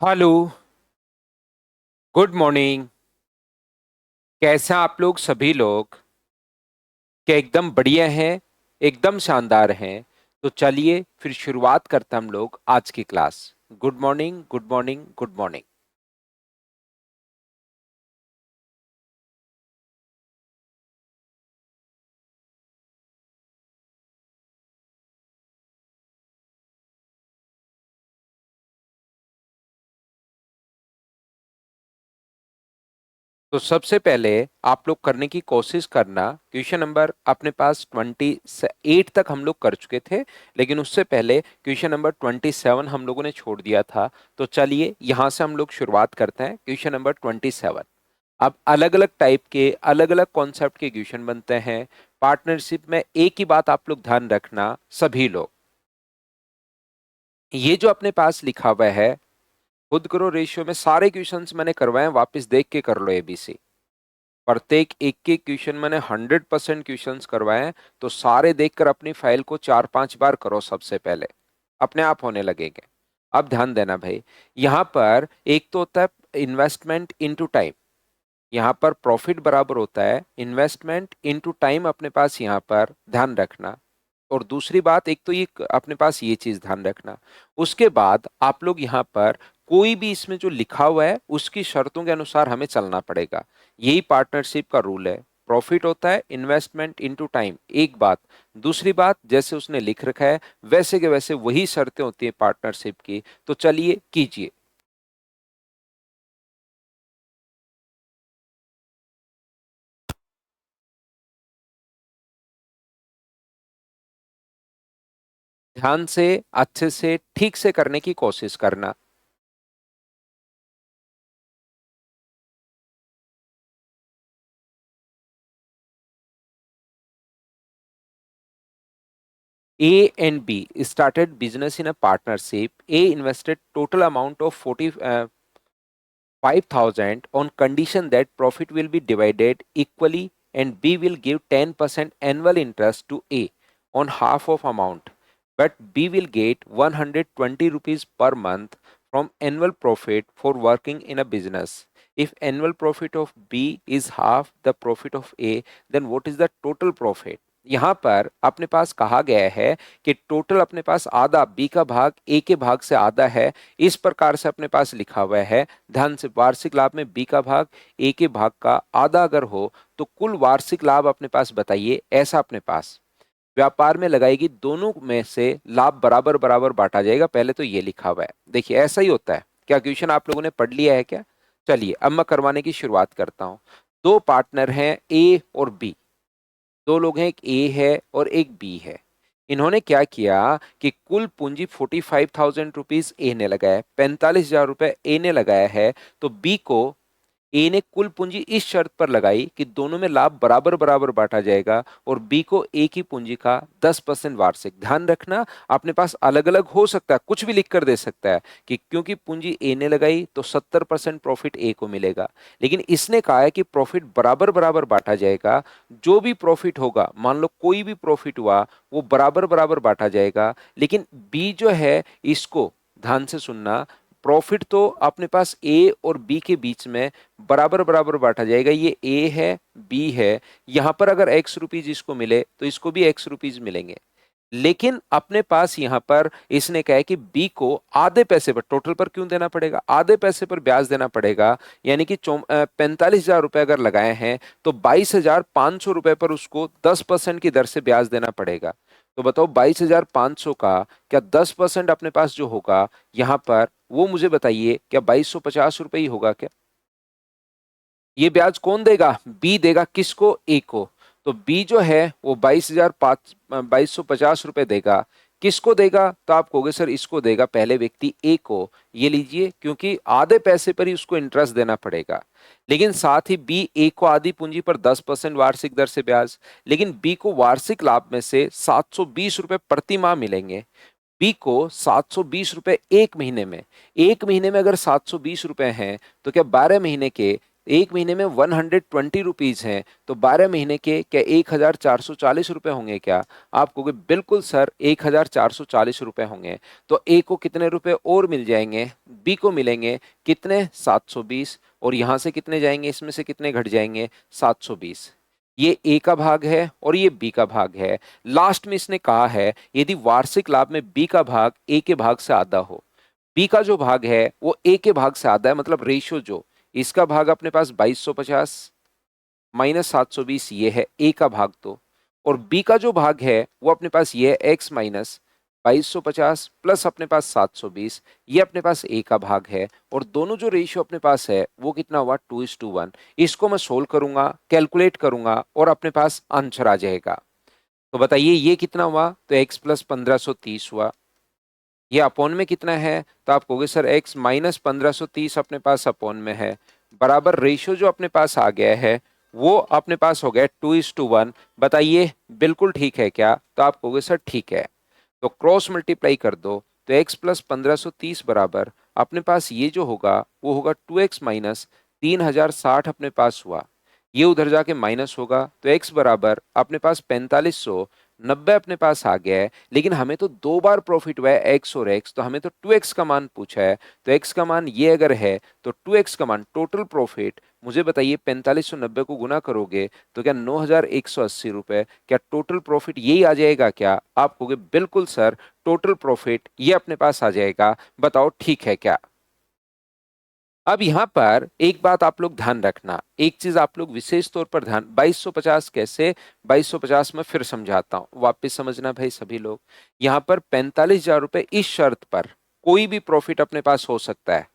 Hello. Good morning. कैसे हैं आप लोग सभी लोग? क्या एकदम बढ़िया हैं? एकदम शानदार हैं। तो चलिए फिर शुरुआत करते हैं हम लोग आज की class. Good morning, good morning, good morning. तो सबसे पहले आप लोग करने की कोशिश करना। क्वेश्चन नंबर अपने पास 28 तक हम लोग कर चुके थे, लेकिन उससे पहले क्वेश्चन नंबर 27 हम लोगों ने छोड़ दिया था। तो चलिए यहां से हम लोग शुरुआत करते हैं। Question number 27। अब अलग अलग टाइप के अलग अलग कॉन्सेप्ट के क्वेश्चन बनते हैं पार्टनरशिप में। एक ही बात आप लोग ध्यान रखना सभी लोग, ये जो अपने पास लिखा हुआ है खुद करो रेशियो में सारे क्वेश्चंस मैंने करवाए हैं, वापस देख के कर लो एबीसी। प्रत्येक एक एक क्वेश्चन मैंने 100% क्वेश्चंस करवाए हैं। तो सारे देखकर अपनी फाइल को 4-5 बार करो सबसे पहले, अपने आप होने लगेंगे। अब ध्यान देना भाई, यहाँ पर एक तो होता है इन्वेस्टमेंट इनटू टाइम। यहाँ पर प्रॉफिट बराबर होता है इन्वेस्टमेंट इनटू टाइम, अपने पास यहाँ पर ध्यान रखना। और दूसरी बात, एक तो ये अपने पास ये चीज ध्यान रखना। उसके बाद आप लोग यहाँ पर कोई भी इसमें जो लिखा हुआ है उसकी शर्तों के अनुसार हमें चलना पड़ेगा। यही पार्टनरशिप का रूल है। प्रॉफिट होता है इन्वेस्टमेंट इनटू टाइम, एक बात। दूसरी बात, जैसे उसने लिख रखा है वैसे के वैसे वही शर्तें होती हैं पार्टनरशिप की। तो चलिए कीजिए। ध्यान से, अच्छे से, ठीक से करने की कोशिश करना। A and B started business in a partnership. A invested total amount of 45,000 on condition that profit will be divided equally, and B will give 10% annual interest to A on half of amount. But B will get 120 rupees per month from annual profit for working in a business. If annual profit of B is half the profit of A, then what is the total profit? यहाँ पर अपने पास कहा गया है कि total अपने पास आधा, B का भाग ए के भाग से आधा है। इस प्रकार से अपने पास लिखा हुआ है। ध्यान से, वार्षिक लाभ में बी का भाग ए के भाग का आधा अगर हो तो कुल वार्षिक लाभ अपने पास बताइए। ऐसा अपने पास व्यापार में लगाएगी, दोनों में से लाभ बराबर बराबर बांटा जाएगा। पहले तो ये लिखा हुआ है, देखिए ऐसा ही होता है। क्या क्वेश्चन आप लोगों ने पढ़ लिया है क्या? चलिए अब मैं करवाने की शुरुआत करता हूं। दो पार्टनर हैं ए और बी। दो लोग हैं, एक ए है और एक बी है। इन्होंने क्या किया कि कुल पूंजी 45,000 रुपीज ए ने लगाया है, 45,000 रुपए ए ने लगाया है। तो बी को, ए ने कुल पूंजी इस शर्त पर लगाई कि दोनों में लाभ बराबर बराबर बांटा जाएगा, और बी को ए की पूंजी का 10% वार्षिक। ध्यान रखना, अपने पास अलग अलग हो सकता है, कुछ भी लिख कर दे सकता है कि क्योंकि पूंजी ए ने लगाई तो 70% प्रॉफिट ए को मिलेगा। लेकिन इसने कहा है कि प्रॉफिट बराबर बराबर बांटा जाएगा। जो भी प्रॉफिट होगा, मान लो कोई भी प्रॉफिट हुआ, वो बराबर बराबर बांटा जाएगा। लेकिन बी जो है, इसको ध्यान से सुनना, प्रॉफिट तो अपने पास ए और बी के बीच में बराबर बराबर बांटा जाएगा। ये ए है, बी है। यहां पर अगर एक्स रुपीज इसको मिले तो इसको भी एक्स रुपीज मिलेंगे। लेकिन अपने पास यहां पर इसने कहा है कि बी को आधे पैसे पर, टोटल पर क्यों देना पड़ेगा, आधे पैसे पर ब्याज देना पड़ेगा। यानी कि 45,000 रुपए अगर लगाए हैं तो 22,500 रुपए पर उसको 10% की दर से ब्याज देना पड़ेगा। तो बताओ 22,500 का क्या 10% अपने पास जो होगा यहां पर, वो मुझे बताइए, क्या 2,250 रुपए ही होगा क्या? ये ब्याज कौन देगा? बी देगा। किसको? ए को। तो बी जो है वो 22,550 रुपए देगा। किसको देगा? तो आप कहोगे सर इसको देगा, पहले व्यक्ति ए को। ये लीजिए, क्योंकि आधे पैसे पर ही उसको इंटरेस्ट देना पड़ेगा। लेकिन साथ ही बी ए को आधी पूंजी पर 10% वार्षिक दर से ब्याज। लेकिन बी को वार्षिक लाभ में से 720 रुपए प्रति माह मिलेंगे। बी को 720 रुपए एक महीने में। एक महीने में अगर 720 रुपए हैं तो क्या 12 महीने के एक महीने में 120 रुपीज हैं, तो 12 महीने के क्या 1440 रुपए होंगे क्या? आप कहोगे बिल्कुल सर 1440 रुपए होंगे। तो ए को कितने रुपए और मिल जाएंगे? बी को मिलेंगे कितने? 720। और यहां से कितने जाएंगे? इसमें से कितने घट जाएंगे? 720। ये ए का भाग है और ये बी का भाग है। लास्ट में इसने कहा है यदि वार्षिक लाभ में बी का भाग ए के भाग से आधा हो। बी का जो भाग है वो ए के भाग से आधा है, मतलब रेशियो जो इसका भाग अपने पास 2250 माइनस 720 ये है ए का भाग। तो और बी का जो भाग है वो अपने पास ये है एक्स माइनस 2250 प्लस अपने पास 720, ये अपने पास ए का भाग है। और दोनों जो रेशियो अपने पास है वो कितना हुआ? 2:1। इसको मैं सोल्व करूंगा, कैलकुलेट करूंगा और अपने पास आंसर आ जाएगा। तो बताइए ये कितना हुआ? तो x प्लस 1530 हुआ। ये अपॉन में कितना है? तो आप कहोगे सर x माइनस 1530 अपने पास अपॉन में है, बराबर रेशियो जो अपने पास आ गया है वो अपने पास हो गया 2:1। बताइए बिल्कुल ठीक है क्या? तो आप कहोगे सर ठीक है। तो क्रॉस मल्टीप्लाई कर दो, तो x प्लस 1530 बराबर अपने पास ये जो होगा वो होगा 2x माइनस 3060 अपने पास हुआ। ये उधर जाके माइनस होगा तो x बराबर अपने पास 4590 अपने पास आ गया है। लेकिन हमें तो दो बार प्रॉफिट हुआ है x और x, तो हमें तो 2x का मान पूछा है। तो x का मान ये अगर है तो 2x का मान टोटल प्रॉफिट, मुझे बताइए 4590 को गुना करोगे तो क्या 9180 रुपए, क्या टोटल प्रॉफिट यही आ जाएगा क्या? आप कहोगे बिल्कुल सर टोटल प्रॉफिट ये अपने पास आ जाएगा। बताओ ठीक है क्या? अब यहां पर एक बात आप लोग ध्यान रखना, एक चीज आप लोग विशेष तौर पर ध्यान, 2250 कैसे? 2250 में फिर समझाता हूं, वापस समझना भाई सभी लोग। यहां पर 45,000 रुपए इस शर्त पर कोई भी प्रॉफिट अपने पास हो सकता है।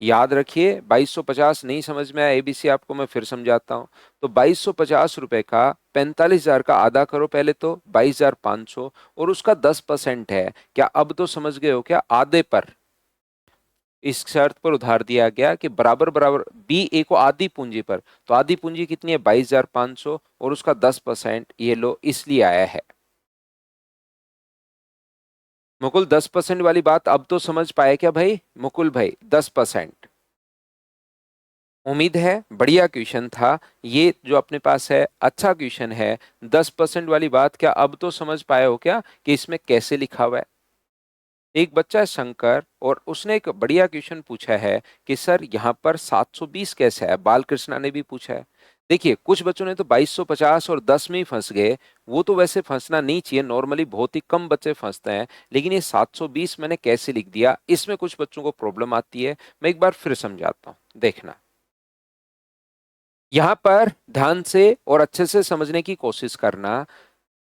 याद रखिए 2250 नहीं समझ में आया एबीसी आपको मैं फिर समझाता हूं। तो 2250 रुपए का 45,000 का आधा करो पहले, तो 22,500 और उसका 10% है। क्या अब तो समझ गए हो क्या? आधे पर इस शर्त पर उधार दिया गया कि बराबर बराबर बी ए को आधी पूंजी पर, तो आधी पूंजी कितनी है? 22,500 और उसका 10% ये लो, इसलिए आया है। मुकुल 10% वाली बात अब तो समझ पाए क्या भाई? मुकुल भाई 10%। उम्मीद है बढ़िया क्वेश्चन था ये जो अपने पास है, अच्छा क्वेश्चन है। 10% वाली बात क्या अब तो समझ पाए हो क्या कि इसमें कैसे लिखा हुआ है? एक बच्चा है शंकर और उसने एक बढ़िया क्वेश्चन पूछा है कि सर यहाँ पर 720 कैसे है? बालकृष्णा ने भी पूछा है। देखिए कुछ बच्चों ने तो 2250 और 10 में ही फंस गए, वो तो वैसे फंसना नहीं चाहिए, नॉर्मली बहुत ही कम बच्चे फंसते हैं। लेकिन ये 720 मैंने कैसे लिख दिया, इसमें कुछ बच्चों को प्रॉब्लम आती है। मैं एक बार फिर समझाता हूँ, देखना। यहाँ पर ध्यान से और अच्छे से समझने की कोशिश करना।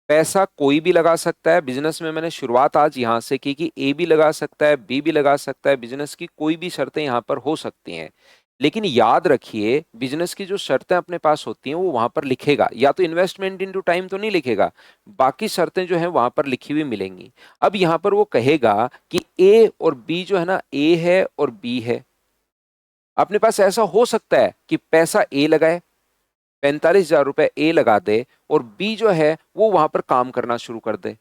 पैसा कोई भी लगा सकता है बिजनेस में, मैंने शुरुआत आज यहां से की कि ए भी लगा सकता है, बी भी लगा सकता है, बिजनेस की कोई भी शर्तें यहां पर हो सकती हैं। लेकिन याद रखिए बिजनेस की जो शर्तें अपने पास होती हैं वो वहां पर लिखेगा, या तो इन्वेस्टमेंट इनटू टाइम तो नहीं लिखेगा, बाकी शर्तें जो है वहां पर लिखी हुई मिलेंगी। अब यहां पर वो कहेगा कि ए और बी जो है ना, ए है और बी है। अपने पास ऐसा हो सकता है कि पैसा ए लगाए, 45,000 रुपए ए लगा दे और बी जो है वो वहां पर काम करना शुरू कर दे।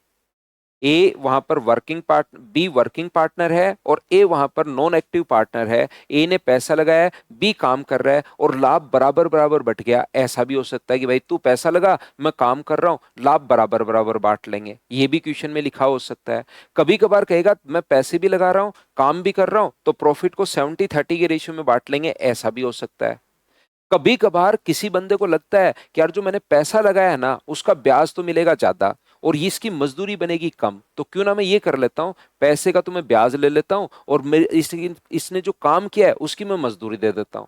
ए वहां पर बी वर्किंग पार्टनर है और ए वहां पर नॉन एक्टिव पार्टनर है। ए ने पैसा लगाया है, बी काम कर रहा है और लाभ बराबर बराबर बट गया। ऐसा भी हो सकता है कि भाई तू पैसा लगा, मैं काम कर रहा हूं, लाभ बराबर बराबर बांट लेंगे। ये भी क्वेश्चन में लिखा हो सकता है। कभी कभार कहेगा मैं पैसे भी लगा रहा हूं, काम भी कर रहा हूं, तो प्रॉफिट को 70-30 के रेशियो में बांट लेंगे। ऐसा भी हो सकता है। कभी कभार किसी बंदे को लगता है कि यार जो मैंने पैसा लगाया है ना उसका ब्याज तो मिलेगा ज्यादा और ये इसकी मजदूरी बनेगी कम, तो क्यों ना मैं ये कर लेता हूं, पैसे का तो मैं ब्याज ले लेता हूं और इसने जो काम किया है उसकी मैं मजदूरी दे देता हूं।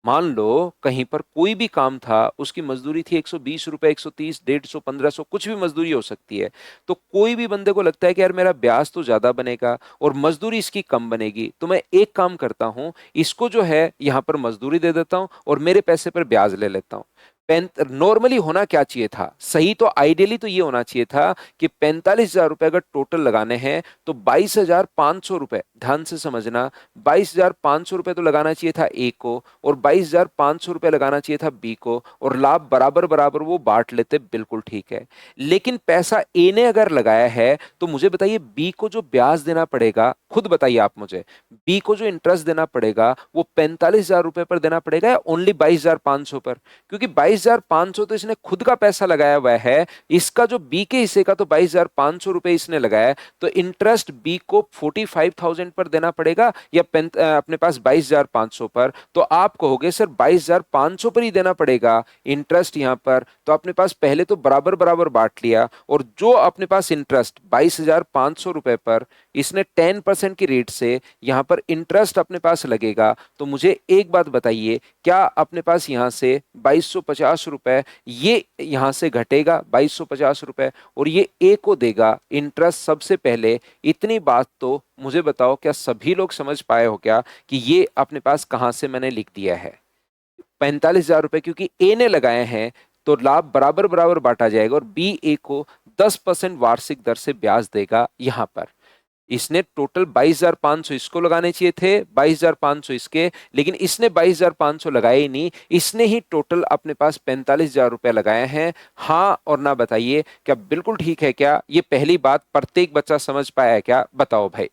मान लो कहीं पर कोई भी काम था, उसकी मजदूरी थी 120 रुपए, 130, 150, 1500, कुछ भी मजदूरी हो सकती है। तो कोई भी बंदे को लगता है कि यार मेरा ब्याज तो ज्यादा बनेगा और मजदूरी इसकी कम बनेगी, तो मैं एक काम करता हूं, इसको जो है यहां पर मजदूरी दे देता हूं और मेरे पैसे पर ब्याज ले लेता हूं। नॉर्मली होना क्या चाहिए था, सही तो आइडियली तो ये होना चाहिए था कि 45,000 रुपए अगर टोटल लगाने हैं तो 22,500 रुपए, ध्यान से समझना, 22,500 रुपए तो लगाना चाहिए था ए को, और 22,500 रुपए लगाना चाहिए था बी को, और लाभ बराबर बराबर वो बांट लेते, बिल्कुल ठीक है। लेकिन पैसा ए ने अगर लगाया है तो मुझे बताइए बी को जो ब्याज देना पड़ेगा, खुद बताइए आप मुझे, बी को जो इंटरेस्ट देना पड़ेगा वो 45,000 रुपए पर देना पड़ेगा या ओनली 22,500 पर? क्योंकि 22,500 तो इसने खुद का पैसा लगाया हुआ है, इसका जो बी के हिस्से का तो 22,500 रुपए इसने लगाया है, तो इंटरेस्ट बी को 45,000 पर देना पड़ेगा या अपने पास 22,500 पर? तो आप कहोगे सर 22,500 पर ही देना पड़ेगा इंटरेस्ट यहां पर, तो अपने पास पहले तो बराबर बराबर बांट लिया, और जो अपने पास इंटरेस्ट 22,500 रुपए पर इसने 10% की रेट से यहां पर इंटरेस्ट अपने पास लगेगा, तो मुझे एक बात बताइए, क्या अपने पास यहां से 2250 रुपए ये यहां से घटेगा 2250 रुपए, और ये ए को देगा इंटरेस्ट सबसे पहले? इतनी बात तो मुझे बताओ, क्या सभी लोग समझ पाए हो क्या कि ये अपने पास कहां से मैंने लिख दिया है? 45,000 रुपए क्योंकि ए ने लगाए हैं तो लाभ बराबर बराबर बांटा जाएगा, और बी ए को 10% वार्षिक दर से ब्याज देगा यहां पर। इसने टोटल 22,500 इसको लगाने चाहिए थे, 22,500 इसके, लेकिन इसने 22,500 लगाए ही नहीं, इसने ही टोटल अपने पास 45,000 रुपए लगाए हैं। हाँ और ना बताइए, क्या बिल्कुल ठीक है क्या? ये पहली बात प्रत्येक बच्चा समझ पाया है क्या? बताओ भाई।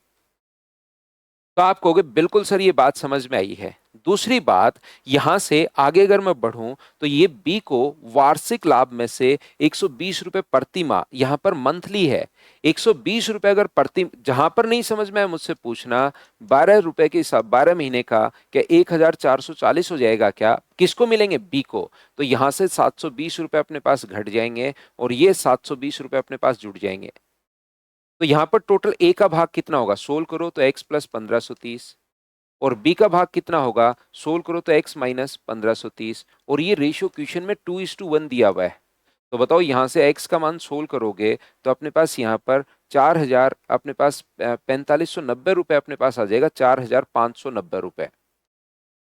तो आप कहोगे बिल्कुल सर ये बात समझ में आई है। दूसरी बात, यहां से आगे अगर मैं बढ़ूं तो ये बी को वार्षिक लाभ में से 120 रुपए प्रति माह, यहां पर मंथली है 120 रुपए अगर प्रति, जहां पर नहीं समझ में आए मुझसे पूछना, 12 रुपए के हिसाब 12 महीने का क्या 1,440 हो जाएगा क्या? किसको मिलेंगे? बी को। तो यहां से 720 रुपए अपने पास घट जाएंगे और ये 720 रुपए अपने पास जुड़ जाएंगे। तो यहां पर टोटल ए का भाग कितना होगा? सोल्व करो तो एक्स प्लस 1530, और बी का भाग कितना होगा? सोल्व करो तो एक्स माइनस 1530, और ये रेशियो क्वेश्चन में 2:1 दिया हुआ है। तो बताओ यहां से एक्स का मान सोल्व करोगे तो अपने पास यहाँ पर 4,000 अपने पास 4,590 रुपए अपने पास आ जाएगा, 4,590 रुपए।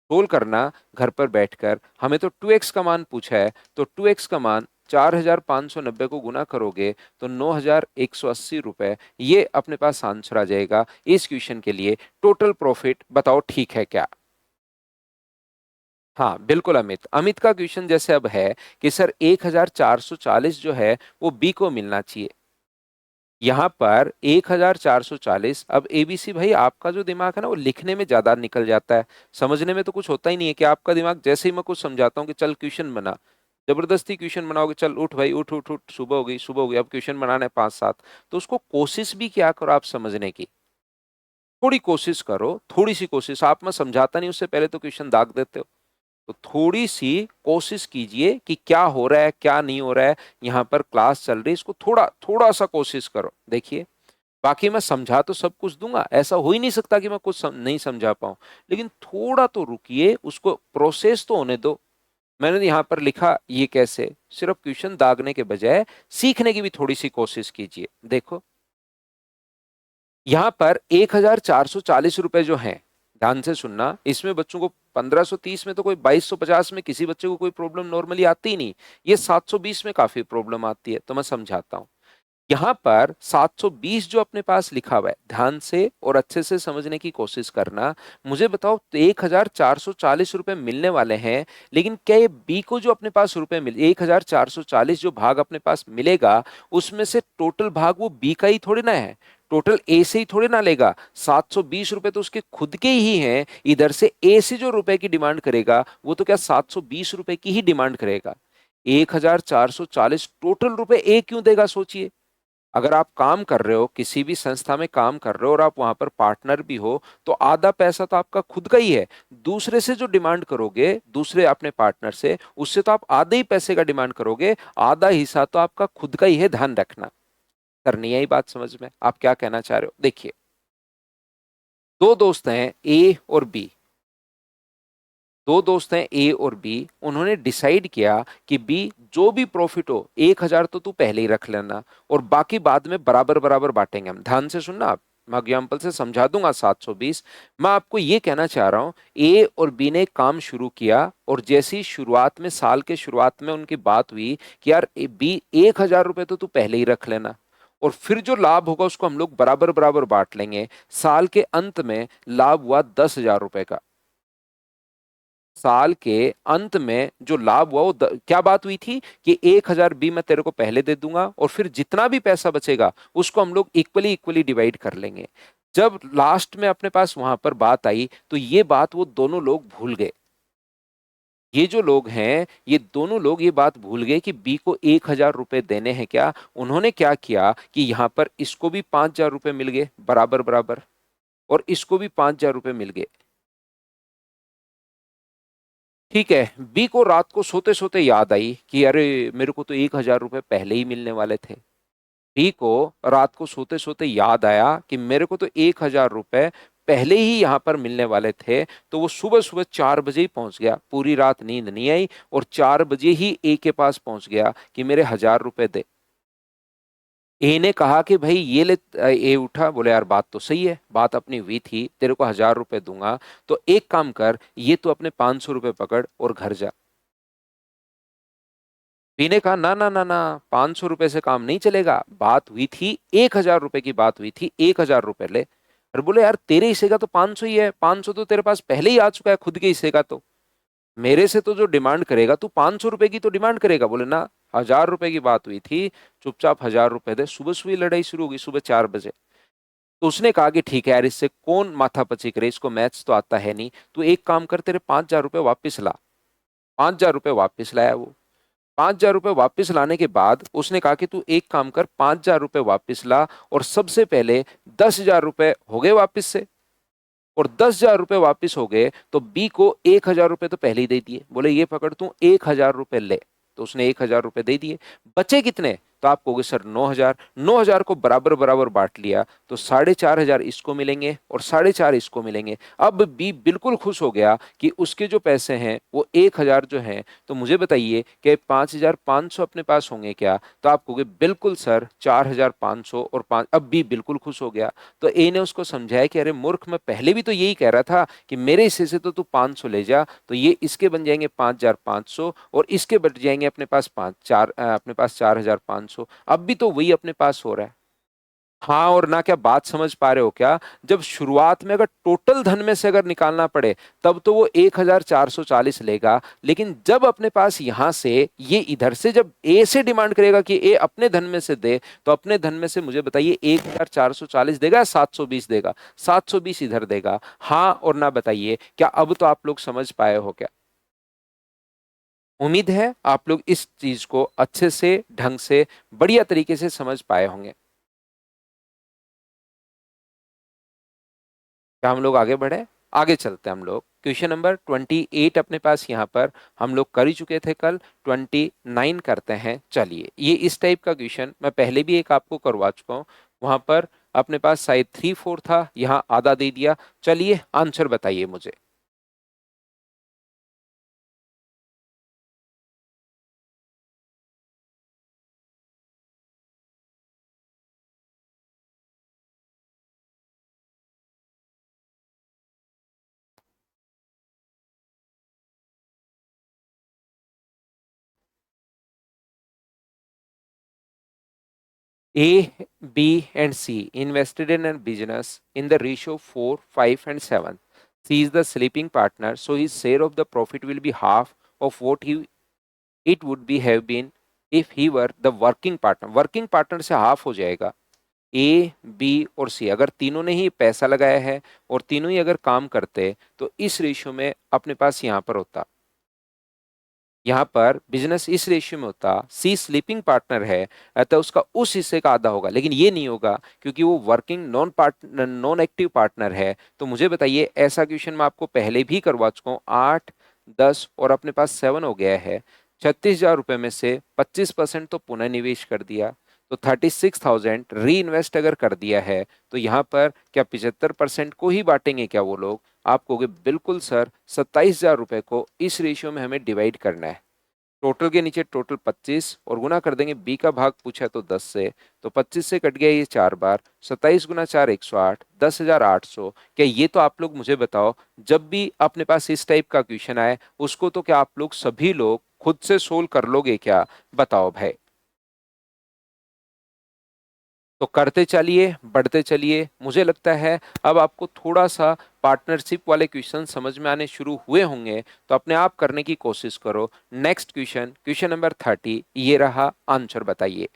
सोल्व करना घर पर बैठकर, हमें तो 2x का मान पूछा है, तो 2x का मान 4,590 को गुना करोगे तो 9,180 रुपए, ये अपने पास आंसर आ जाएगा इस क्वेश्चन के लिए। टोटल प्रॉफिट बताओ ठीक है क्या? हाँ बिल्कुल अमित, अमित का क्वेश्चन जैसे अब है कि सर 1,440 जो है वो बी को मिलना चाहिए। यहाँ पर 1,440, अब एबीसी भाई आपका जो दिमाग है ना वो लिखने में ज्यादा निकल जाता है, समझने में तो कुछ होता ही नहीं है। कि आपका दिमाग जैसे ही मैं कुछ समझाता हूँ कि चल क्वेश्चन बना, जबरदस्ती क्वेश्चन बनाओगे, चल उठ भाई उठ उठ उठ, सुबह हो गई सुबह हो गई, अब क्वेश्चन बनाना है 5-7, तो उसको कोशिश भी क्या करो आप समझने की, थोड़ी कोशिश करो, थोड़ी सी कोशिश। आप, मैं समझाता नहीं उससे पहले तो क्वेश्चन दाग देते हो, तो थोड़ी सी कोशिश कीजिए कि क्या हो रहा है क्या नहीं हो रहा है, यहाँ पर क्लास चल रही है, इसको थोड़ा थोड़ा सा कोशिश करो। देखिए, बाकी मैं समझा तो सब कुछ दूंगा, ऐसा हो ही नहीं सकता कि मैं कुछ नहीं समझा पाऊं, लेकिन थोड़ा तो रुकिए, उसको प्रोसेस तो होने दो। मैंने यहां पर लिखा ये कैसे, सिर्फ क्वेश्चन दागने के बजाय सीखने की भी थोड़ी सी कोशिश कीजिए। देखो यहां पर 1,440 रुपए जो हैं, ध्यान से सुनना, इसमें बच्चों को 1530 में तो कोई 2250 में किसी बच्चे को कोई प्रॉब्लम नॉर्मली आती ही नहीं, ये 720 में काफी प्रॉब्लम आती है, तो मैं समझाता हूं। यहां पर 720 जो अपने पास लिखा हुआ है, ध्यान से और अच्छे से समझने की कोशिश करना। मुझे बताओ तो 1,440 रुपए मिलने वाले हैं, लेकिन क्या ये बी को जो अपने पास रुपए मिल 1,440 जो भाग अपने पास मिलेगा, उसमें से टोटल भाग वो बी का ही थोड़ी ना है, टोटल ए से ही थोड़ी ना लेगा। 720 रुपए तो उसके खुद के ही हैं, इधर से ए से जो रुपए की डिमांड करेगा वो तो क्या 720 रुपए की ही डिमांड करेगा। 1,440 टोटल रुपए ए क्यों देगा? सोचिए, अगर आप काम कर रहे हो, किसी भी संस्था में काम कर रहे हो और आप वहां पर पार्टनर भी हो, तो आधा पैसा तो आपका खुद का ही है। दूसरे से जो डिमांड करोगे, दूसरे अपने पार्टनर से, उससे तो आप आधे ही पैसे का डिमांड करोगे, आधा हिस्सा तो आपका खुद का ही है, ध्यान रखना। करनी है ये बात समझ में? आप क्या कहना चाह रहे हो? देखिए, दो दोस्त हैं ए और बी, दो दोस्त हैं ए और बी, उन्होंने डिसाइड किया कि बी जो भी प्रॉफिट हो 1,000 तो तू पहले ही रख लेना और बाकी बाद में बराबर बराबर बांटेंगे हम। ध्यान से सुनना आप, मैं एग्जाम्पल से समझा दूंगा 720। मैं आपको ये कहना चाह रहा हूं, ए और बी ने काम शुरू किया और जैसी शुरुआत में, साल के शुरुआत में उनकी बात हुई कि यार बी 1,000 रुपए तो तू पहले ही रख लेना, और फिर जो लाभ होगा उसको हम लोग बराबर बराबर बांट लेंगे। साल के अंत में लाभ हुआ 10,000 रुपए का। साल के अंत में जो लाभ हुआ वो क्या बात हुई थी कि 1,000 बी मैं तेरे को पहले दे दूंगा और फिर जितना भी पैसा बचेगा उसको हम लोग इक्वली इक्वली डिवाइड कर लेंगे। जब लास्ट में अपने पास वहां पर बात आई तो ये बात वो दोनों लोग भूल गए। ये जो लोग हैं, ये दोनों लोग ये बात भूल गए कि बी को 1,000 रुपए देने हैं। क्या उन्होंने क्या किया कि यहां पर इसको भी 5,000 रुपए मिल गए बराबर बराबर, और इसको भी 5,000 रुपए मिल गए। ठीक है, बी को रात को सोते सोते याद आई कि अरे मेरे को तो 1,000 रुपए पहले ही मिलने वाले थे। बी को रात को सोते सोते याद आया कि मेरे को तो 1,000 रुपए पहले ही यहां पर मिलने वाले थे। तो वो सुबह सुबह 4 बजे ही पहुंच गया, पूरी रात नींद नहीं आई, और 4 बजे ही ए के पास पहुंच गया कि मेरे 1,000 रुपए दे। ए ने कहा कि भाई ये ले। ए उठा, बोले यार बात तो सही है, बात अपनी हुई थी, तेरे को 1,000 रुपए दूंगा, तो एक काम कर, ये तो अपने 500 रुपए पकड़ और घर जा। बी ने कहा ना ना ना ना, 500 रुपए से काम नहीं चलेगा, बात हुई थी 1,000 रुपए की, बात हुई थी 1,000 रुपए ले। और बोले यार तेरे हिस्से का तो 500 ही है, 500 तो तेरे पास पहले ही आ चुका है खुद के हिस्से का, तो मेरे से तो जो डिमांड करेगा तू 500 रुपए की तो डिमांड करेगा। बोले ना, 1,000 रुपए की बात हुई थी, चुपचाप 1,000 रुपए दे। सुबह सुबह लड़ाई शुरू होगी, सुबह 4 बजे। तो उसने कहा कि ठीक है यार, इससे कौन माथापच्ची करे, इसको मैथ्स तो आता है नहीं, तू एक काम कर, तेरे 5,000 रुपए वापिस ला। 5,000 रुपए वापिस लाया वो। 5,000 रुपए वापिस लाने के बाद उसने कहा कि तू एक काम कर, 5,000 रुपए वापिस ला, और सबसे पहले 10,000 रुपए हो गए वापिस से। और 10,000 रुपए वापिस हो गए तो बी को 1,000 रुपए तो पहले ही दे दिए। बोले ये पकड़ तू 1,000 रुपए ले। तो उसने 1,000 रुपए दे दिए। बचे कितने? तो आप कहोगे सर 9,000। 9,000 को बराबर बराबर बांट लिया तो 4,500 इसको मिलेंगे और 4,500 इसको मिलेंगे। अब बी बिल्कुल खुश हो गया कि उसके जो पैसे हैं वो 1,000 जो हैं। तो मुझे बताइए कि 5,500 अपने पास होंगे क्या? तो आप कहोगे बिल्कुल सर 4,500 और 5। अब बी बिल्कुल खुश हो गया। तो ए ने उसको समझाया कि अरे मूर्ख, मैं पहले भी तो यही कह रहा था कि मेरे हिस्से से तो तू 500 ले जा, तो ये इसके बन जाएंगे 5,500 और इसके बच जाएंगे अपने पास अपने पास 4,500। अब भी तो वही अपने पास हो रहा है। हाँ और ना, क्या बात समझ पा रहे हो क्या? जब शुरुआत में अगर टोटल धन में से अगर निकालना पड़े तब तो वो 1,440 लेगा, लेकिन जब अपने पास यहां से ये इधर से जब ए से डिमांड करेगा कि ए अपने धन में से दे, तो अपने धन में से मुझे बताइए 1,440 देगा या 720 देगा? 720 इधर देगा। हाँ और ना, बताइए क्या अब तो आप लोग समझ पाए हो क्या? उम्मीद है आप लोग इस चीज को अच्छे से, ढंग से, बढ़िया तरीके से समझ पाए होंगे। क्या हम लोग आगे बढ़े? आगे चलते हैं हम लोग। क्वेश्चन नंबर 28 अपने पास यहाँ पर हम लोग कर ही चुके थे कल। 29 करते हैं। चलिए, ये इस टाइप का क्वेश्चन मैं पहले भी एक आपको करवा चुका हूँ। वहां पर अपने पास शायद 3/4 था, यहाँ आधा दे दिया। चलिए आंसर बताइए मुझे। A, B, and C invested in a business in the ratio 4, 5, and 7. C is the sleeping partner, so his share of the profit will be half of what it would be have been if he were the working partner. Working partner से half हो जाएगा। ए, B और सी अगर तीनों ने ही पैसा लगाया है और तीनों ही अगर काम करते तो इस रेशियो में अपने पास यहाँ पर होता, यहाँ पर बिजनेस इस रेशियो में होता। सी स्लीपिंग पार्टनर है, अतः उसका उस हिस्से का आधा होगा, लेकिन ये नहीं होगा क्योंकि वो वर्किंग नॉन एक्टिव पार्टनर है। तो मुझे बताइए, ऐसा क्वेश्चन मैं आपको पहले भी करवा चुका हूँ। 8, 10 और अपने पास 7 हो गया है। 36,000 रुपए में से 25% तो पुनः निवेश कर दिया, तो 36,000 री इन्वेस्ट अगर कर दिया है, तो यहाँ पर क्या 75% को ही बांटेंगे क्या वो लोग? आप कहोगे बिल्कुल सर, 27,000 रुपए को इस रेशियो में हमें डिवाइड करना है। टोटल के नीचे टोटल 25 और गुना कर देंगे, बी का भाग पूछा तो 10 से, तो 25 से कट गया ये 4 बार, 27 गुना 4 108, 10,800। क्या ये तो आप लोग मुझे बताओ, जब भी अपने पास इस टाइप का क्वेश्चन आए उसको तो क्या आप लोग सभी लोग खुद से सोल्व कर लोगे क्या? बताओ भाई। तो करते चलिए, बढ़ते चलिए। मुझे लगता है अब आपको थोड़ा सा पार्टनरशिप वाले क्वेश्चन समझ में आने शुरू हुए होंगे, तो अपने आप करने की कोशिश करो। नेक्स्ट क्वेश्चन, क्वेश्चन नंबर 30, ये रहा, आंसर बताइए।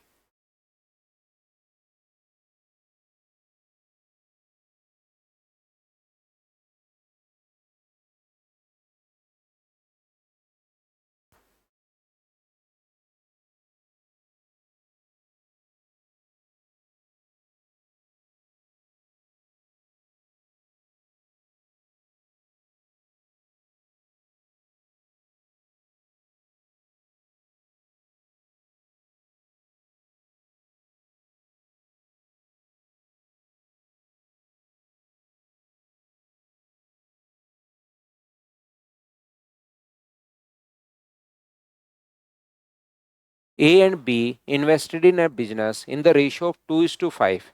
A and B invested in a business in the ratio of 2:5.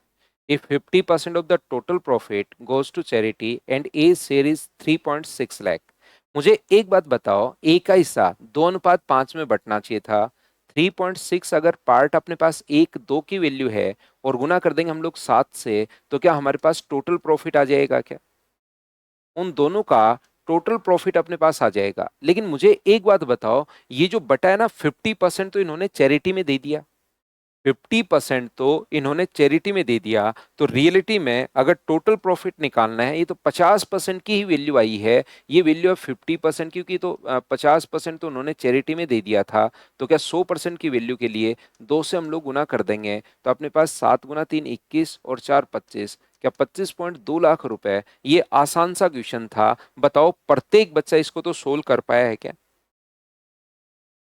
If 50% of the total profit goes to charity and A's share is 3.6 lakh. मुझे एक बात बताओ, ए का हिस्सा 2:5 में बंटना चाहिए था। 3.6 अगर पार्ट अपने पास 1 2 की वैल्यू है और गुना कर देंगे हम लोग 7 से, तो क्या हमारे पास टोटल प्रॉफिट आ जाएगा क्या? उन दोनों का टोटल प्रॉफिट अपने पास आ जाएगा। लेकिन मुझे एक बात बताओ, ये जो बटा है ना, 50% तो इन्होंने चैरिटी में दे दिया। 50% तो इन्होंने चैरिटी में दे दिया, तो रियलिटी में अगर टोटल प्रॉफिट निकालना है, ये तो 50% की ही वैल्यू आई है। ये वैल्यू है 50%, क्योंकि तो 50% तो उन्होंने चैरिटी में दे दिया था। तो क्या 100% की वैल्यू के लिए 2 से हम लोग गुना कर देंगे, तो अपने पास 7 गुना 3 21 और 4 25, क्या 25.2 लाख रुपए। ये आसान सा क्वेश्चन था। बताओ प्रत्येक बच्चा इसको तो सोल्व कर पाया है क्या?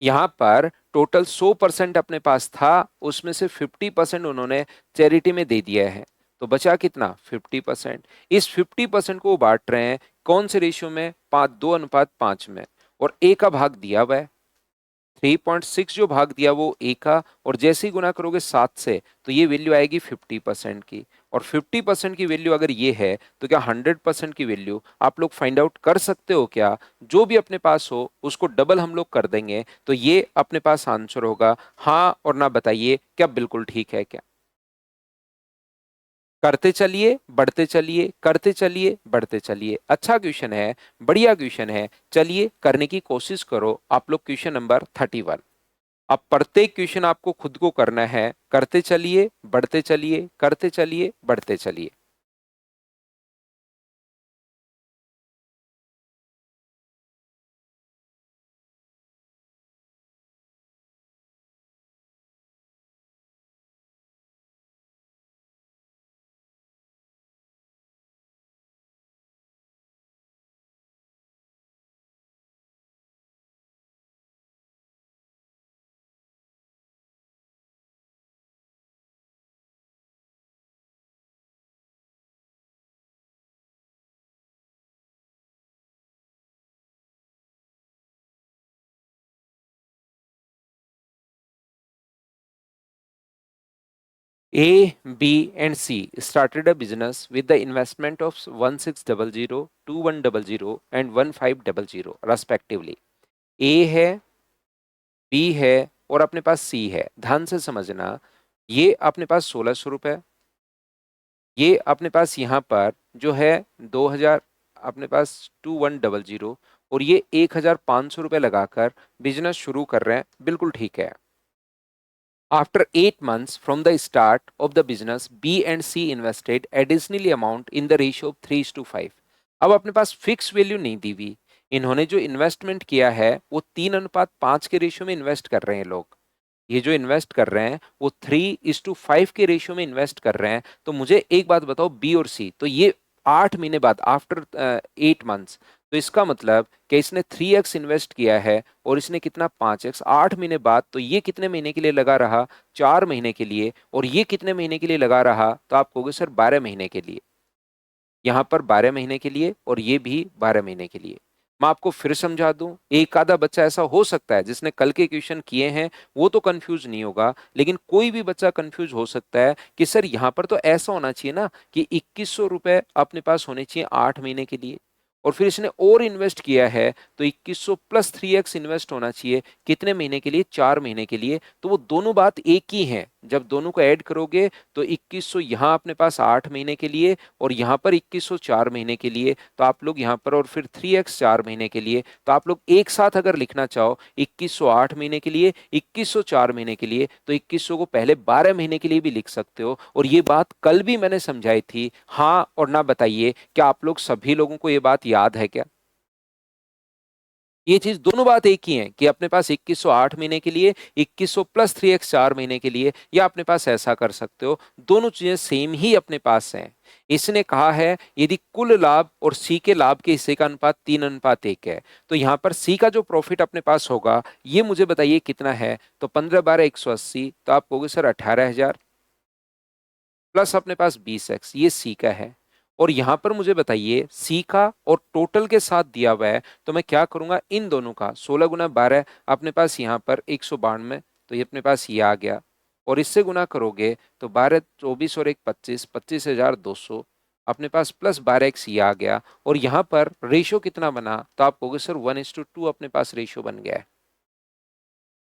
यहाँ पर टोटल 100% अपने पास था, उसमें से 50% उन्होंने चैरिटी में दे दिया है, तो बचा कितना? 50%। इस 50% को वो बांट रहे हैं कौन से रेशियो में? 2:5 में। और ए का भाग दिया हुआ है, 3.6 जो भाग दिया वो ए का, और जैसे ही गुना करोगे 7 से, तो ये वैल्यू आएगी 50% की। और 50% की वैल्यू अगर ये है, तो क्या 100% की वैल्यू आप लोग फाइंड आउट कर सकते हो क्या? जो भी अपने पास हो उसको डबल हम लोग कर देंगे, तो ये अपने पास आंसर होगा। हाँ और ना बताइए, क्या बिल्कुल ठीक है क्या? करते चलिए, बढ़ते चलिए, करते चलिए, बढ़ते चलिए। अच्छा क्वेश्चन है, बढ़िया क्वेश्चन है। चलिए करने की कोशिश करो आप लोग। Question number 31। अब प्रत्येक क्वेश्चन आपको खुद को करना है। करते चलिए, बढ़ते चलिए, करते चलिए, बढ़ते चलिए। A, B, and C started a business with the investment of 1600, 2100, and 1500 respectively. A है, B है, और अपने पास C है। ध्यान से समझना, ये अपने पास 1600 रुपए, ये अपने पास यहाँ पर जो है 2000, अपने पास 2100, और ये 1500 रुपए लगाकर बिजनेस शुरू कर रहे हैं। बिल्कुल ठीक है। After 8 months from the start of the business, B and C invested additionally amount in the ratio of 3:5. अब अपने पास फिक्स वैल्यू नहीं दी हुई। इन्होंने जो इन्वेस्टमेंट किया है वो 3:5 के रेशियो में इन्वेस्ट कर रहे हैं लोग। ये जो इन्वेस्ट कर रहे हैं वो 3:5 के रेशियो में इन्वेस्ट कर रहे हैं। तो मुझे एक बात बताओ, बी और सी, तो ये 8 महीने बाद, आफ्टर 8 मंथ्स, तो इसका मतलब कि इसने 3x इन्वेस्ट किया है और इसने कितना? 5x। 8 महीने बाद, तो ये कितने महीने के लिए लगा रहा? 4 महीने के लिए। और ये कितने महीने के लिए लगा रहा? तो आप कहोगे सर 12 महीने के लिए। यहाँ पर 12 महीने के लिए और ये भी 12 महीने के लिए। मैं आपको फिर समझा दूं, एक आधा बच्चा ऐसा हो सकता है जिसने कल के क्वेश्चन किए हैं वो तो कंफ्यूज नहीं होगा, लेकिन कोई भी बच्चा कंफ्यूज हो सकता है कि सर यहाँ पर तो ऐसा होना चाहिए ना कि 2100 रुपए अपने पास होने चाहिए 8 महीने के लिए, और फिर इसने और इन्वेस्ट किया है तो 2100 प्लस 3x इन्वेस्ट होना चाहिए कितने महीने के लिए, 4 महीने के लिए। तो वो दोनों बात एक ही है, जब दोनों को ऐड करोगे तो 2100 यहाँ अपने पास 8 महीने के लिए और यहाँ पर 2100 4 महीने के लिए, तो आप लोग यहाँ पर और फिर 3x 4 महीने के लिए, तो आप लोग एक साथ अगर लिखना चाहो 2100 8 महीने के लिए, 2100 4 महीने के लिए, तो 2100 को पहले 12 महीने के लिए भी लिख सकते हो। और ये बात कल भी मैंने समझाई थी। हाँ और ना बताइए, क्या आप लोग सभी लोगों को ये बात याद है क्या? ये चीज दोनों बात एक ही है कि अपने पास 2100 8 महीने के लिए, 2100 प्लस 3x 4 महीने के लिए, या अपने पास ऐसा कर सकते हो, दोनों चीजें सेम ही अपने पास हैं। इसने कहा है यदि कुल लाभ और सी के लाभ के हिस्से का अनुपात 3:1 है, तो यहाँ पर सी का जो प्रॉफिट अपने पास होगा ये मुझे बताइए कितना है। तो 15 12 180, तो आप कहोगे सर 18,000 प्लस अपने पास 20x, ये सी का है। और यहां पर मुझे बताइए सी का और टोटल के साथ दिया हुआ है, तो मैं क्या करूंगा इन दोनों का 16 × 12 अपने पास यहाँ पर 192, तो ये अपने पास ये आ गया। और इससे गुना करोगे तो 12 24 और 1 25, 25,200 अपने पास प्लस 12x ये आ गया। और यहाँ पर रेशियो कितना बना, तो आप कहोगे सर 1:2 अपने पास रेशियो बन गया है।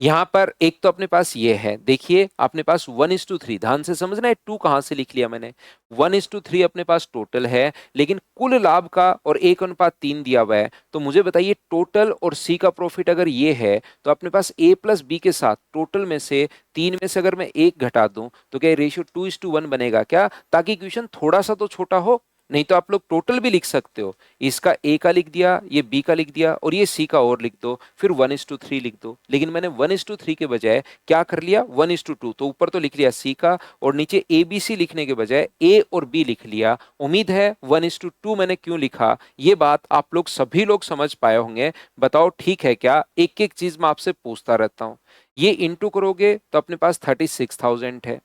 यहां पर एक तो अपने पास ये है, देखिए अपने पास 1:3, ध्यान से समझना है टू कहां से लिख लिया मैंने। 1:3 अपने पास टोटल है, लेकिन कुल लाभ का और 1:3 दिया हुआ है। तो मुझे बताइए टोटल और सी का प्रॉफिट अगर ये है, तो अपने पास ए प्लस बी के साथ टोटल में से 3 में से अगर मैं एक घटा दूं तो क्या रेशियो 2:1 बनेगा क्या, ताकि क्वेश्चन थोड़ा सा तो छोटा हो। नहीं तो आप लोग टोटल भी लिख सकते हो, इसका ए का लिख दिया, ये बी का लिख दिया और ये सी का और लिख दो, फिर 1:3 लिख दो। लेकिन मैंने 1:3 के बजाय क्या कर लिया 1:2, तो ऊपर तो लिख लिया सी का और नीचे ए बी सी लिखने के बजाय ए और बी लिख लिया। उम्मीद है 1:2 मैंने क्यों लिखा ये बात आप लोग सभी लोग समझ पाए होंगे। बताओ ठीक है क्या? एक एक चीज मैं आपसे पूछता रहता हूं। ये इंटू करोगे तो अपने पास 36,000 है,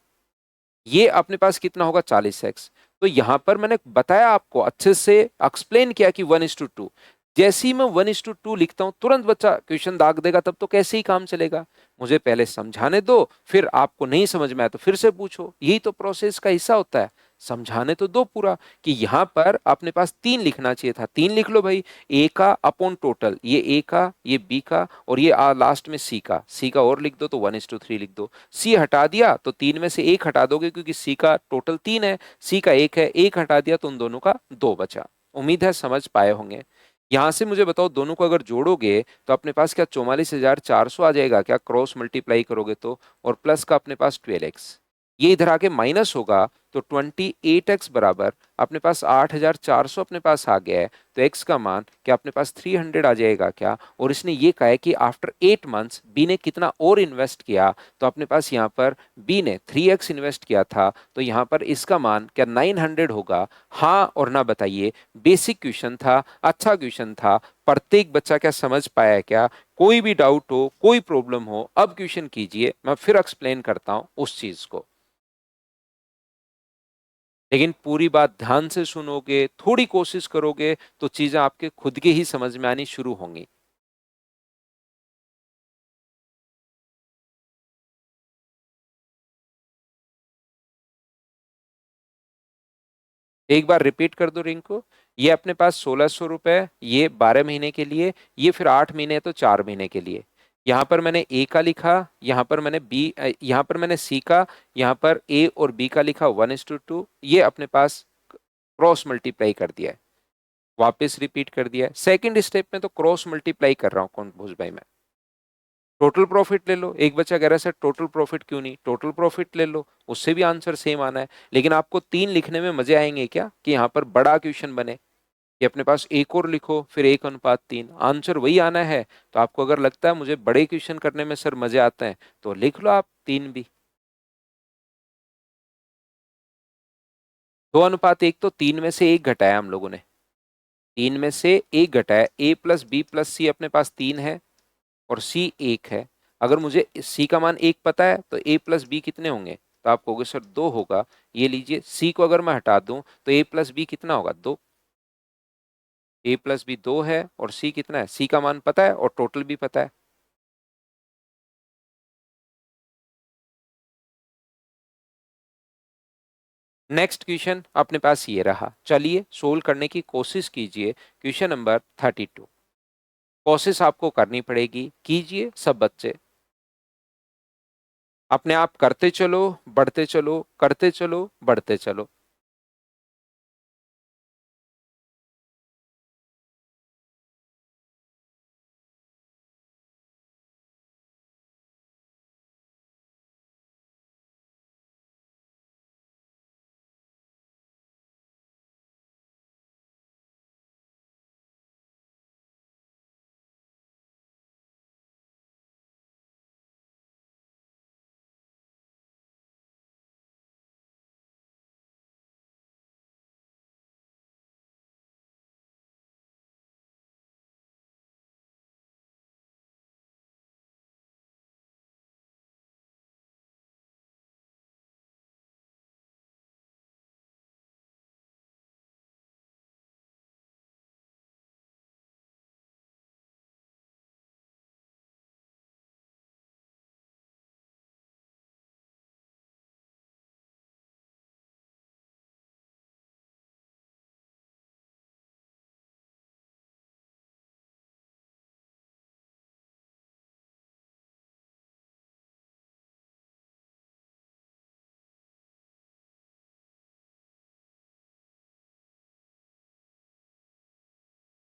ये अपने पास कितना होगा 40x। तो यहां पर मैंने बताया आपको अच्छे से एक्सप्लेन किया कि 1:2, जैसे ही मैं 1:2 लिखता हूं तुरंत बच्चा क्वेश्चन दाग देगा, तब तो कैसे ही काम चलेगा। मुझे पहले समझाने दो, फिर आपको नहीं समझ में आया तो फिर से पूछो, यही तो प्रोसेस का हिस्सा होता है। समझाने तो दो पूरा कि यहां पर अपने पास 3 लिखना चाहिए था, 3 लिख लो भाई। ए का अपॉन टोटल, ये ए का, ये बी का और ये लास्ट में सी का और लिख दो तो 1:3 लिख दो। सी हटा दिया तो 3 में से एक हटा दोगे क्योंकि सी का टोटल 3 है, सी का एक है, एक हटा दिया तो उन दोनों का 2 बचा। उम्मीद है समझ पाए होंगे। यहां से मुझे बताओ दोनों को अगर जोड़ोगे तो अपने पास क्या 44,400 आ जाएगा क्या, क्रॉस मल्टीप्लाई करोगे तो, और प्लस का अपने पास 12x, ये इधर आके माइनस होगा तो 28x बराबर अपने पास 8,400 अपने पास आ गया है। तो x का मान क्या अपने पास 300 आ जाएगा क्या। और इसने ये कहा है कि आफ्टर 8 मंथ्स बी ने कितना और इन्वेस्ट किया, तो अपने पास यहाँ पर बी ने 3x इन्वेस्ट किया था, तो यहाँ पर इसका मान क्या 900 होगा। हाँ और ना बताइए, बेसिक क्वेश्चन था, अच्छा क्वेश्चन था। प्रत्येक बच्चा क्या समझ पाया है क्या? कोई भी डाउट हो, कोई प्रॉब्लम हो, अब क्वेश्चन कीजिए, मैं फिर एक्सप्लेन करता हूं उस चीज को। लेकिन पूरी बात ध्यान से सुनोगे, थोड़ी कोशिश करोगे तो चीजें आपके खुद के ही समझ में आनी शुरू होंगी। एक बार रिपीट कर दो रिंग को। ये अपने पास 1,600 रुपए, ये 12 महीने के लिए, ये फिर 8 महीने है तो 4 महीने के लिए। यहाँ पर मैंने ए का लिखा, यहाँ पर मैंने बी, यहाँ पर मैंने सी का, यहाँ पर ए और बी का लिखा 1:2, ये अपने पास क्रॉस मल्टीप्लाई कर दिया है। वापस रिपीट कर दिया है। सेकंड स्टेप में तो क्रॉस मल्टीप्लाई कर रहा हूँ कौन भूज भाई मैं। टोटल प्रॉफिट ले लो, एक बच्चा कह रहा है सर टोटल प्रॉफिट क्यों नहीं, टोटल प्रॉफिट ले लो, उससे भी आंसर सेम आना है। लेकिन आपको 3 लिखने में मजे आएंगे क्या कि यहाँ पर बड़ा क्वेश्चन बने, कि अपने पास एक और लिखो फिर 1:3, आंसर वही आना है। तो आपको अगर लगता है मुझे बड़े क्वेश्चन करने में सर मजे आते हैं तो लिख लो आप 3 भी। 2:1, तो 3 में से एक घटाया हम लोगों ने, 3 में से एक घटाया, ए प्लस बी प्लस सी अपने पास 3 है और सी 1 है। अगर मुझे सी का मान 1 पता है तो ए प्लस बी कितने होंगे, तो आप कहोगे सर 2 होगा। ये लीजिए सी को अगर मैं हटा दूं तो ए प्लस बी कितना होगा 2। ए प्लस बी 2 है और सी कितना है, सी का मान पता है और टोटल भी पता है। नेक्स्ट क्वेश्चन अपने पास ये रहा, चलिए सोल्व करने की कोशिश कीजिए। Question number 32। कोशिश आपको करनी पड़ेगी, कीजिए सब बच्चे। अपने आप करते चलो, बढ़ते चलो, करते चलो, बढ़ते चलो।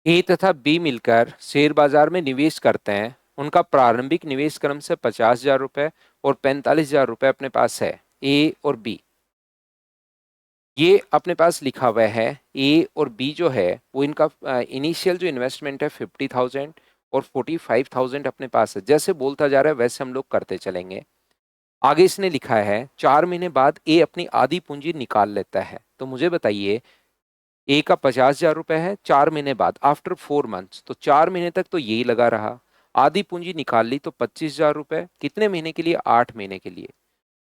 ए तथा बी मिलकर शेयर बाजार में निवेश करते हैं। उनका प्रारंभिक निवेश क्रम से 50,000 रुपए और 45,000 रुपए अपने पास है। ए और बी ये अपने पास लिखा हुआ है। ए और बी जो है वो इनका इनिशियल जो इन्वेस्टमेंट है 50,000 और 45,000 अपने पास है। जैसे बोलता जा रहा है वैसे हम लोग करते चलेंगे। आगे इसने लिखा है 4 महीने बाद ए अपनी आधी पूंजी निकाल लेता है। तो मुझे बताइए, ए का 50,000 रुपए है, 4 महीने बाद आफ्टर 4 मंथ्स, तो 4 महीने तक तो यही लगा रहा। आधी पूंजी निकाल ली तो 25,000 रुपए, कितने महीने के लिए, 8 महीने के लिए।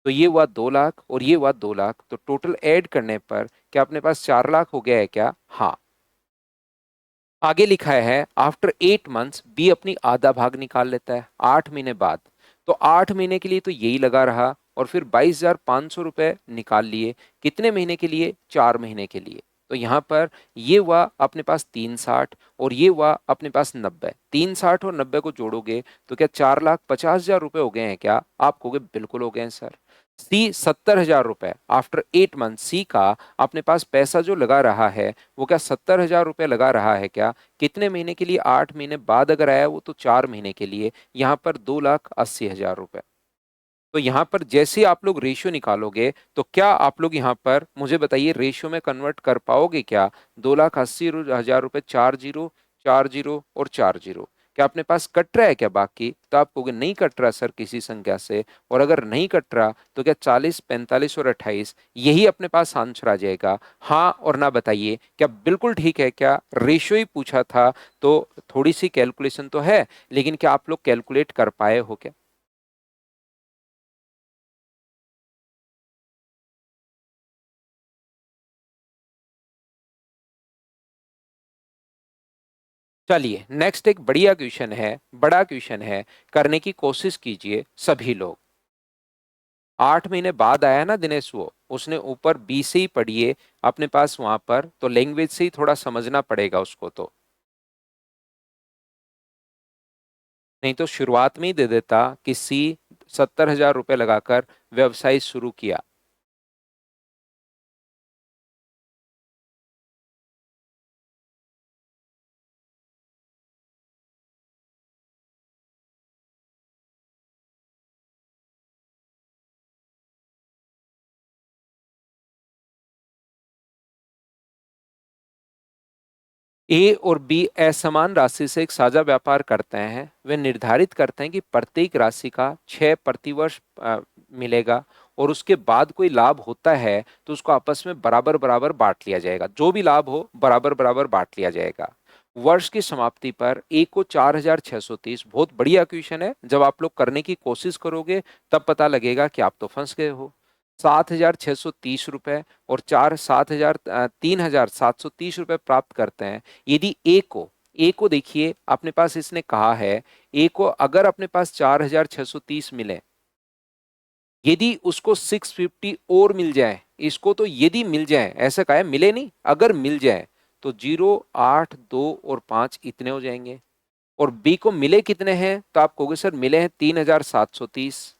तो ये हुआ 2 लाख और ये हुआ 2 लाख, तो टोटल ऐड करने पर क्या अपने पास 4 लाख हो गया है क्या? हाँ। आगे लिखा है आफ्टर 8 मंथ्स बी अपनी आधा भाग निकाल लेता है 8 महीने बाद। तो 8 महीने के लिए तो यही लगा रहा और फिर 22,500 रुपए निकाल लिए, कितने महीने के लिए, 4 महीने के लिए। तो यहाँ पर ये हुआ अपने पास 360 और ये हुआ अपने पास 90। 360 और 90 को जोड़ोगे तो क्या 4,50,000 रुपए हो गए हैं क्या? आप कहोगे बिल्कुल हो गए हैं सर। सी 70,000 रुपए आफ्टर 8 मंथ, सी का अपने पास पैसा जो लगा रहा है वो क्या 70,000 रुपए लगा रहा है क्या? कितने महीने के लिए, 8 महीने बाद अगर आया वो तो 4 महीने के लिए। यहाँ पर 2,80,000 रुपए। तो यहाँ पर जैसे आप लोग रेशियो निकालोगे तो क्या आप लोग यहाँ पर मुझे बताइए रेशियो में कन्वर्ट कर पाओगे क्या? 2,80,000 रुपए, 4 जीरो, 4 जीरो और 4 जीरो। क्या अपने पास कट रहा है क्या बाकी? तो आप कहोगे नहीं कट रहा सर किसी संख्या से। और अगर नहीं कट रहा तो क्या 40, 45 और 28 यही अपने पास आंसर आ जाएगा? हाँ और ना बताइए, क्या बिल्कुल ठीक है क्या? रेशियो ही पूछा था तो थोड़ी सी कैलकुलेशन तो है, लेकिन क्या आप लोग कैलकुलेट कर पाए हो क्या? चलिए नेक्स्ट एक बढ़िया क्वेश्चन है, बड़ा क्वेश्चन है, करने की कोशिश कीजिए सभी लोग। 8 महीने बाद आया ना दिनेश, वो उसने ऊपर बी से ही पढ़िए अपने पास वहां पर, तो लैंग्वेज से ही थोड़ा समझना पड़ेगा उसको। तो नहीं तो शुरुआत में ही दे देता कि सी 70,000 रुपए लगाकर व्यवसाय शुरू किया। ए और बी असमान राशि से एक साझा व्यापार करते हैं। वे निर्धारित करते हैं कि प्रत्येक राशि का 6 प्रतिवर्ष मिलेगा और उसके बाद कोई लाभ होता है तो उसको आपस में बराबर बराबर बांट लिया जाएगा। जो भी लाभ हो बराबर बराबर बांट लिया जाएगा। वर्ष की समाप्ति पर ए को 4,630, बहुत बढ़िया क्वेश्चन है। जब आप लोग करने की कोशिश करोगे तब पता लगेगा कि आप तो फंस गए हो। 7,630 रुपए और 3,730 रुपए प्राप्त करते हैं। यदि ए को देखिए, अपने पास इसने कहा है ए को अगर अपने पास 4,630 मिले, यदि उसको 650 और मिल जाए, इसको तो यदि मिल जाए, ऐसा कहा है, मिले नहीं, अगर मिल जाए तो 0, 8, 2 और 5 इतने हो जाएंगे। और बी को मिले कितने हैं, तो आप कहोगे सर मिले हैं 3,730।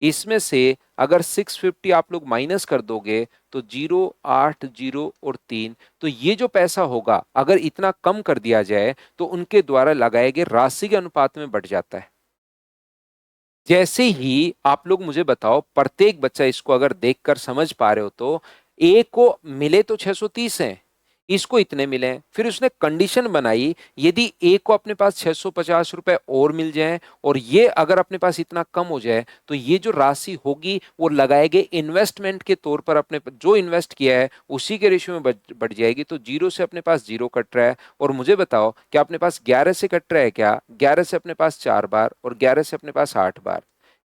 इसमें से अगर 650 आप लोग माइनस कर दोगे तो 0, 8, 0 और 3, तो ये जो पैसा होगा अगर इतना कम कर दिया जाए तो उनके द्वारा लगाए गए राशि के अनुपात में बढ़ जाता है। जैसे ही आप लोग मुझे बताओ, प्रत्येक बच्चा इसको अगर देखकर समझ पा रहे हो तो ए को मिले तो 630 हैं, इसको इतने मिले हैं, फिर उसने कंडीशन बनाई यदि ए को अपने पास 650 रुपए और मिल जाए और ये अगर अपने पास इतना कम हो जाए तो ये जो राशि होगी वो लगाए गए इन्वेस्टमेंट के तौर पर अपने जो इन्वेस्ट किया है उसी के रेशियो में बढ़ जाएगी। तो 0 से अपने पास 0 कट रहा है। और मुझे बताओ क्या अपने पास 11 से कट रहा है क्या? 11 से अपने पास 4 बार और 11 से अपने पास 8 बार,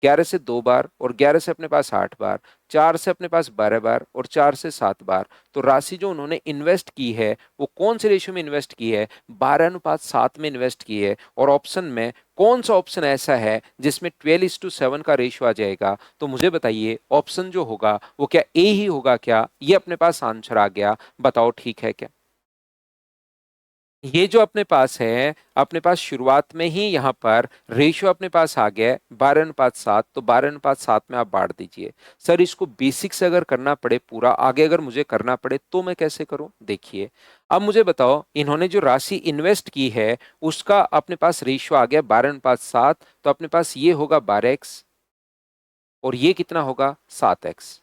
11 से 2 बार और 11 से अपने पास 8 बार, 4 से अपने पास 12 बार और 4 से 7 बार। तो राशि जो उन्होंने इन्वेस्ट की है वो कौन से रेशियो में इन्वेस्ट की है? 12:7 में इन्वेस्ट की है। और ऑप्शन में कौन सा ऑप्शन ऐसा है जिसमें 12:7 का रेशियो आ जाएगा? तो मुझे बताइए ऑप्शन जो होगा वो क्या ए ही होगा क्या? ये अपने पास आंसर आ गया, बताओ ठीक है क्या? ये जो अपने पास है, अपने पास शुरुआत में ही यहाँ पर रेशियो अपने पास आ गया है 12:7, तो 12:7 में आप बांट दीजिए। सर इसको बेसिक से अगर करना पड़े पूरा, आगे अगर मुझे करना पड़े तो मैं कैसे करूं? देखिए, अब मुझे बताओ इन्होंने जो राशि इन्वेस्ट की है उसका अपने पास रेशियो आ गया 12:7, तो अपने पास ये होगा 12x और ये कितना होगा 7x।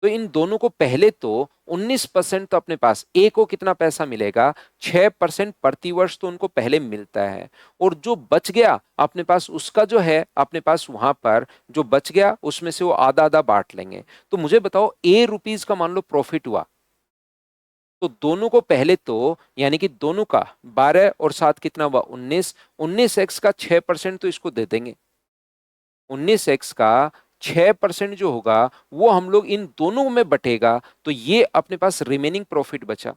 तो इन दोनों को पहले तो 19% तो अपने पास ए को कितना पैसा मिलेगा? 6% प्रति वर्ष तो उनको पहले मिलता है। और जो बच गया अपने पास उसका जो है अपने पास वहां पर जो बच गया उसमें से वो आधा आधा बांट लेंगे। तो मुझे बताओ ए रुपीज का मान लो प्रॉफिट हुआ, तो दोनों को पहले तो यानी कि दोनों का 12 और 7 कितना हुआ 19, 19x का 6% तो इसको दे देंगे। 19x का 6% जो होगा वो हम लोग इन दोनों में बटेगा, तो ये अपने पास रिमेनिंग प्रॉफिट बचा।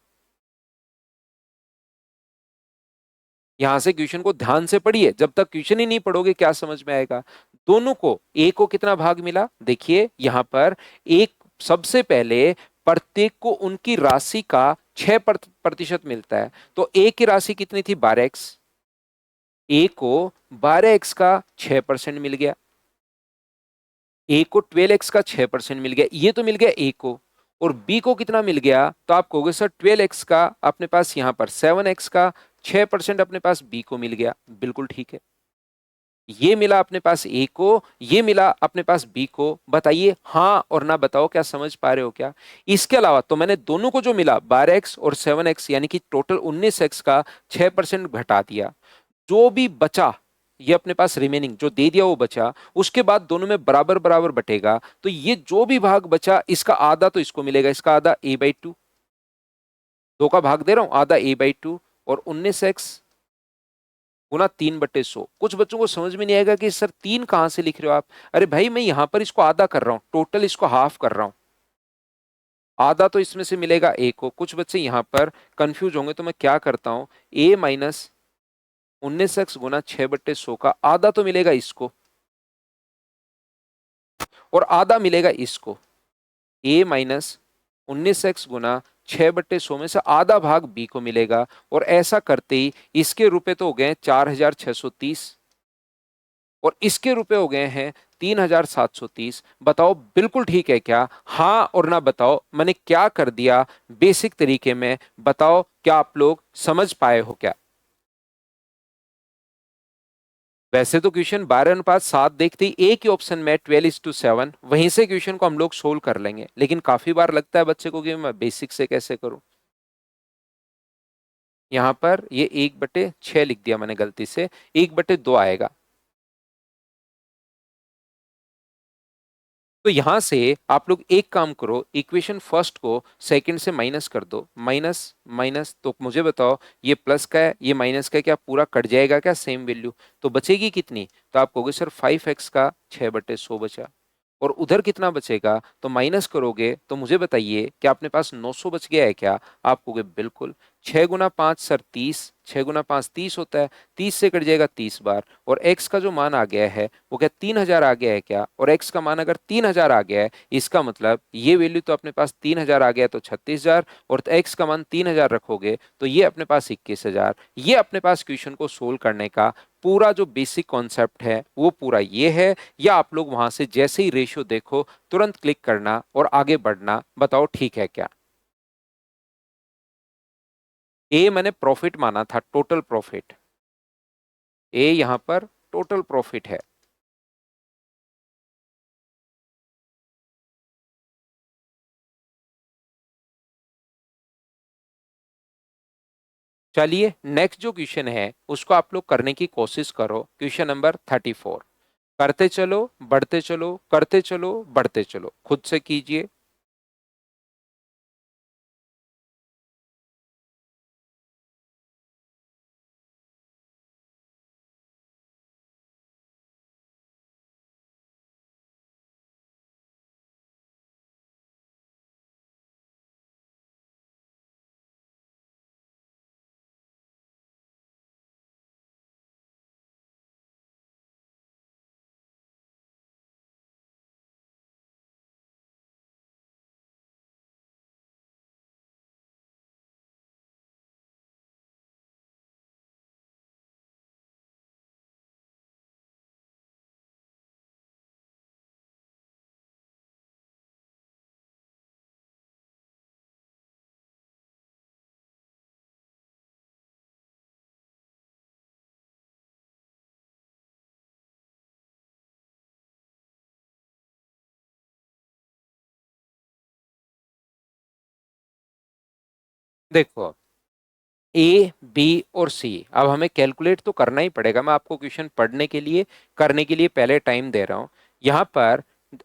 यहां से क्वेश्चन को ध्यान से पढ़िए, जब तक क्वेश्चन ही नहीं पढ़ोगे क्या समझ में आएगा? दोनों को ए को कितना भाग मिला? देखिए यहां पर एक सबसे पहले प्रत्येक को उनकी राशि का 6% मिलता है। तो ए की राशि कितनी थी? 12x। ए को 12x का 6% मिल गया, ए को 12x का 6% मिल गया, ये तो मिल गया ए को। और बी को कितना मिल गया? तो आप कहोगे सर 12x का अपने पास यहां पर 7x का 6% अपने पास बी को मिल गया। बिल्कुल ठीक है, ये मिला अपने पास ए को, ये मिला अपने पास बी को। बताइए हाँ और ना, बताओ क्या समझ पा रहे हो क्या? इसके अलावा तो मैंने दोनों को जो मिला 12x और 7x यानी कि टोटल 19x का 6% घटा दिया। जो भी बचा ये अपने पास रिमेनिंग जो दे दिया वो बचा, उसके बाद दोनों में बराबर बराबर बटेगा। तो ये जो भी भाग बचा इसका आधा तो इसको मिलेगा, इसका आधा a/2, दो का भाग दे रहा हूं, आधा a/2 और 19x गुना 3/100। कुछ बच्चों को समझ में नहीं आएगा कि सर 3 कहां से लिख रहे हो आप? अरे भाई मैं यहां पर इसको आधा कर रहा हूं, टोटल इसको हाफ कर रहा हूं, आधा तो इसमें से मिलेगा a को। कुछ बच्चे यहां पर कंफ्यूज होंगे तो मैं क्या करता हूं, a माइनस 19x गुना 6/100 का आधा तो मिलेगा इसको और आधा मिलेगा इसको। a माइनस 19x गुना 6/100 में से आधा भाग b को मिलेगा। और ऐसा करते ही इसके रुपए तो हो गए 4,630 और इसके रुपए हो गए हैं 3,730। बताओ बिल्कुल ठीक है क्या? हाँ और ना बताओ मैंने क्या कर दिया बेसिक तरीके में, बताओ क्या आप लोग समझ पाए हो क्या? वैसे तो क्वेश्चन 12:7 देखते ही एक ही ऑप्शन में 12:7, वहीं से क्वेश्चन को हम लोग सोल्व कर लेंगे, लेकिन काफी बार लगता है बच्चे को कि मैं बेसिक से कैसे करूं। यहां पर ये 1/6 लिख दिया मैंने गलती से, 1/2 आएगा। तो यहां से आप लोग एक काम करो, इक्वेशन फर्स्ट को सेकंड से माइनस कर दो, माइनस माइनस, तो मुझे बताओ ये प्लस का है ये माइनस का है, क्या पूरा कट जाएगा क्या सेम वैल्यू? तो बचेगी कितनी? तो आप कहोगे सर 5x का 6/100 बचा। और उधर कितना बचेगा, तो माइनस करोगे तो मुझे बताइए कि अपने पास 900 बच गया है क्या। आप कहोगे बिल्कुल। 6 गुना 5 सर 30, 6 गुना 5 30 होता है, 30 से कट जाएगा 30 बार। और x का जो मान आ गया है वो क्या 3000 आ गया है क्या, और x का मान अगर 3000 आ गया है, इसका मतलब ये वैल्यू तो अपने पास 3000 आ गया तो 36,000, और x का मान 3000 रखोगे तो ये अपने पास 21,000। ये अपने पास क्वेश्चन को सोल्व करने का पूरा जो बेसिक कॉन्सेप्ट है वो पूरा ये है। या आप लोग वहां से जैसे ही रेशियो देखो तुरंत क्लिक करना और आगे बढ़ना। बताओ ठीक है क्या। ए मैंने प्रॉफिट माना था, टोटल प्रॉफिट। ए यहां पर टोटल प्रॉफिट है। चलिए नेक्स्ट जो क्वेश्चन है उसको आप लोग करने की कोशिश करो। Question number 34। करते चलो बढ़ते चलो, करते चलो बढ़ते चलो, खुद से कीजिए। देखो ए बी और सी, अब हमें कैलकुलेट तो करना ही पड़ेगा। मैं आपको क्वेश्चन पढ़ने के लिए करने के लिए पहले टाइम दे रहा हूं। यहां पर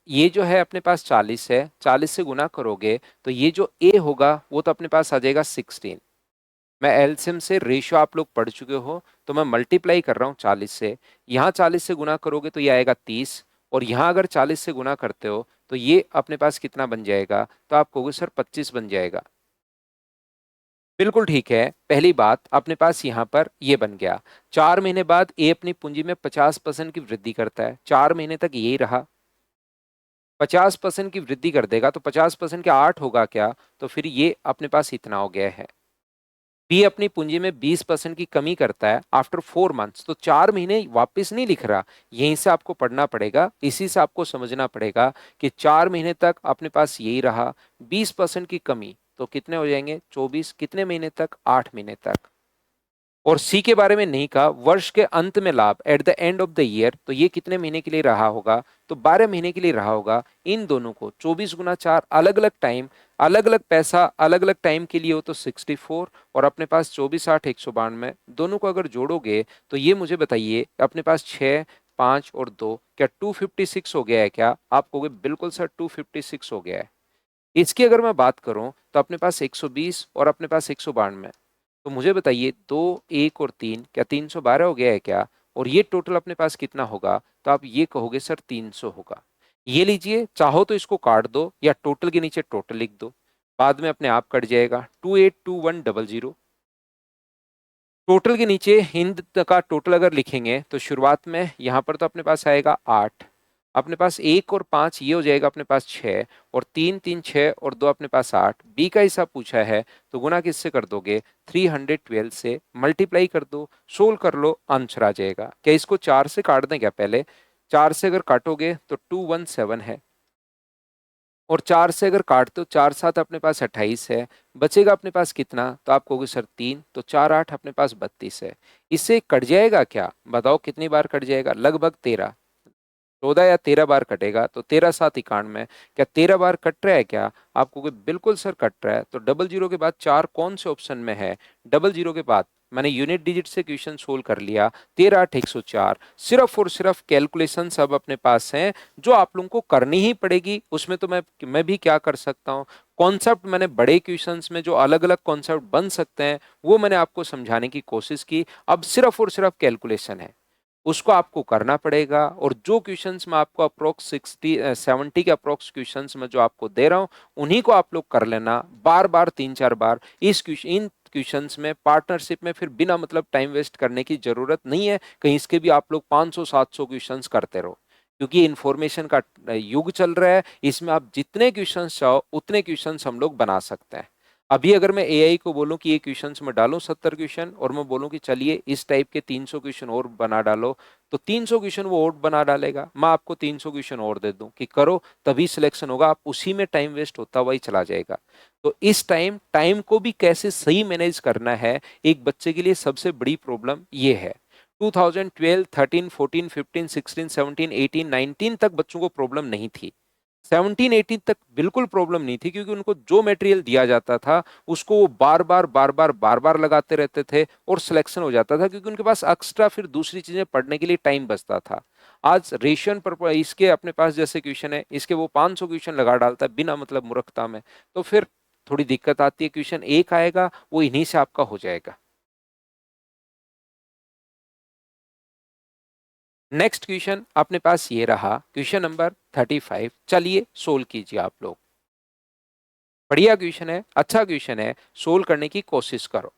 ये जो है अपने पास 40 है, 40 से गुना करोगे तो ये जो ए होगा वो तो अपने पास आ जाएगा 16। मैं एलसीएम से रेशियो आप लोग पढ़ चुके हो तो मैं मल्टीप्लाई कर रहा हूँ 40 से। यहाँ 40 से गुना करोगे तो ये आएगा 30, और यहाँ अगर 40 से गुना करते हो तो ये अपने पास कितना बन जाएगा, तो आप कहोगे सर 25 बन जाएगा। बिल्कुल ठीक है। पहली बात अपने पास यहाँ पर ये बन गया। 4 महीने बाद ए अपनी पूंजी में 50% की वृद्धि करता है, 4 महीने तक यही रहा। 50% की वृद्धि कर देगा तो 50% के 8 होगा क्या, तो फिर ये अपने पास इतना हो गया है। बी अपनी पूंजी में 20% की कमी करता है आफ्टर 4 मंथ्स, तो 4 महीने वापस नहीं लिख रहा। यहीं से आपको पढ़ना पड़ेगा, इसी से आपको समझना पड़ेगा कि 4 महीने तक अपने पास यही रहा। 20% की कमी तो कितने हो जाएंगे 24, कितने महीने तक 8 महीने तक। और सी के बारे में नहीं कहा, वर्ष के अंत में लाभ at the end of the year, तो ये कितने महीने के लिए रहा होगा, तो 12 महीने के लिए रहा होगा। इन दोनों को 24 गुना 4 अलग अलग टाइम, अलग अलग पैसा, अलग अलग टाइम के लिए हो तो 64, और अपने पास 24 8 192, दोनों को अगर जोड़ोगे तो ये मुझे बताइए अपने पास 6 5 और 2 क्या 256 हो गया है क्या। आप कहोगे बिल्कुल सर 256 हो गया है। इसकी अगर मैं बात करूं तो अपने पास 120 और अपने पास 192, तो मुझे बताइए 2 1 और 3 क्या 312 हो गया है क्या, और ये टोटल अपने पास कितना होगा, तो आप ये कहोगे सर 300 होगा। ये लीजिए, चाहो तो इसको काट दो या टोटल के नीचे टोटल लिख दो, बाद में अपने आप कट जाएगा। 282100, टोटल के नीचे हिंद का टोटल अगर लिखेंगे तो शुरुआत में यहाँ पर तो अपने पास आएगा 8, अपने पास 1 और 5 ये हो जाएगा अपने पास 6, और 3 3 6 और 2 अपने पास 8। बी का हिसाब पूछा है तो गुना किससे कर दोगे, 312 से मल्टीप्लाई कर दो, सोल्व कर लो, आंसर आ जाएगा। क्या इसको 4 से काट दें क्या पहले, 4 से अगर काटोगे तो 217 है, और 4 से अगर काटते हो 4 7 अपने पास 28 है, बचेगा अपने पास कितना, तो आप कहोगे सर 3, तो 4 8 अपने पास 32 है। इससे कट जाएगा क्या, बताओ कितनी बार कट जाएगा, लगभग 13, 14 या 13 बार कटेगा, तो 13 7 91, क्या 13 बार कट रहा है क्या। आप कहोगे बिल्कुल सर कट रहा है। तो डबल जीरो के बाद 4 कौन से ऑप्शन में है, डबल जीरो के बाद मैंने यूनिट डिजिट से क्वेश्चन सोल्व कर लिया। 13 8 104, सिर्फ और सिर्फ कैलकुलेशन सब अपने पास हैं जो आप लोगों को करनी ही पड़ेगी। उसमें तो मैं भी क्या कर सकता हूँ, कॉन्सेप्ट मैंने बड़े क्वेश्चंस में जो अलग अलग कॉन्सेप्ट बन सकते हैं वो मैंने आपको समझाने की कोशिश की। अब सिर्फ और सिर्फ कैलकुलेशन है। उसको आपको करना पड़ेगा। और जो क्वेश्चंस में आपको अप्रोक्स 60-70 के अप्रोक्स क्वेश्चंस में जो आपको दे रहा हूं, उन्हीं को आप लोग कर लेना बार बार 3-4 बार। इन क्वेश्चंस में पार्टनरशिप में फिर बिना मतलब टाइम वेस्ट करने की जरूरत नहीं है, कहीं इसके भी आप लोग 500-700 क्वेश्चंस करते रहो, क्योंकि इंफॉर्मेशन का युग चल रहा है। इसमें आप जितने क्वेश्चंस चाहो उतने क्वेश्चंस हम लोग बना सकते हैं। अभी अगर मैं एआई को बोलूं कि ये क्वेश्चंस में डालो 70 क्वेश्चन, और मैं बोलूं कि चलिए इस टाइप के 300 क्वेश्चन और बना डालो, तो 300 क्वेश्चन वो और बना डालेगा। मैं आपको 300 क्वेश्चन और दे दूं कि करो, तभी सिलेक्शन होगा, आप उसी में टाइम वेस्ट होता हुआ ही चला जाएगा। तो इस टाइम को भी कैसे सही मैनेज करना है, एक बच्चे के लिए सबसे बड़ी प्रॉब्लम ये है। 2012, 13, 14, 15, 16, 17, 18, 19 तक बच्चों को प्रॉब्लम नहीं थी। 17-18 तक बिल्कुल प्रॉब्लम नहीं थी, क्योंकि उनको जो मटेरियल दिया जाता था उसको वो बार बार लगाते रहते थे और सिलेक्शन हो जाता था, क्योंकि उनके पास एक्स्ट्रा फिर दूसरी चीजें पढ़ने के लिए टाइम बचता था। आज रेशियन पर इसके अपने पास जैसे क्वेश्चन है, इसके वो 500 क्वेश्चन लगा डालता है बिना मतलब मूर्खता में, तो फिर थोड़ी दिक्कत आती है। क्वेश्चन एक आएगा वो इन्हीं से आपका हो जाएगा। नेक्स्ट क्वेश्चन अपने पास ये रहा, क्वेश्चन नंबर 35। चलिए सोल्व कीजिए आप लोग। बढ़िया क्वेश्चन है, अच्छा क्वेश्चन है, सोल्व करने की कोशिश करो।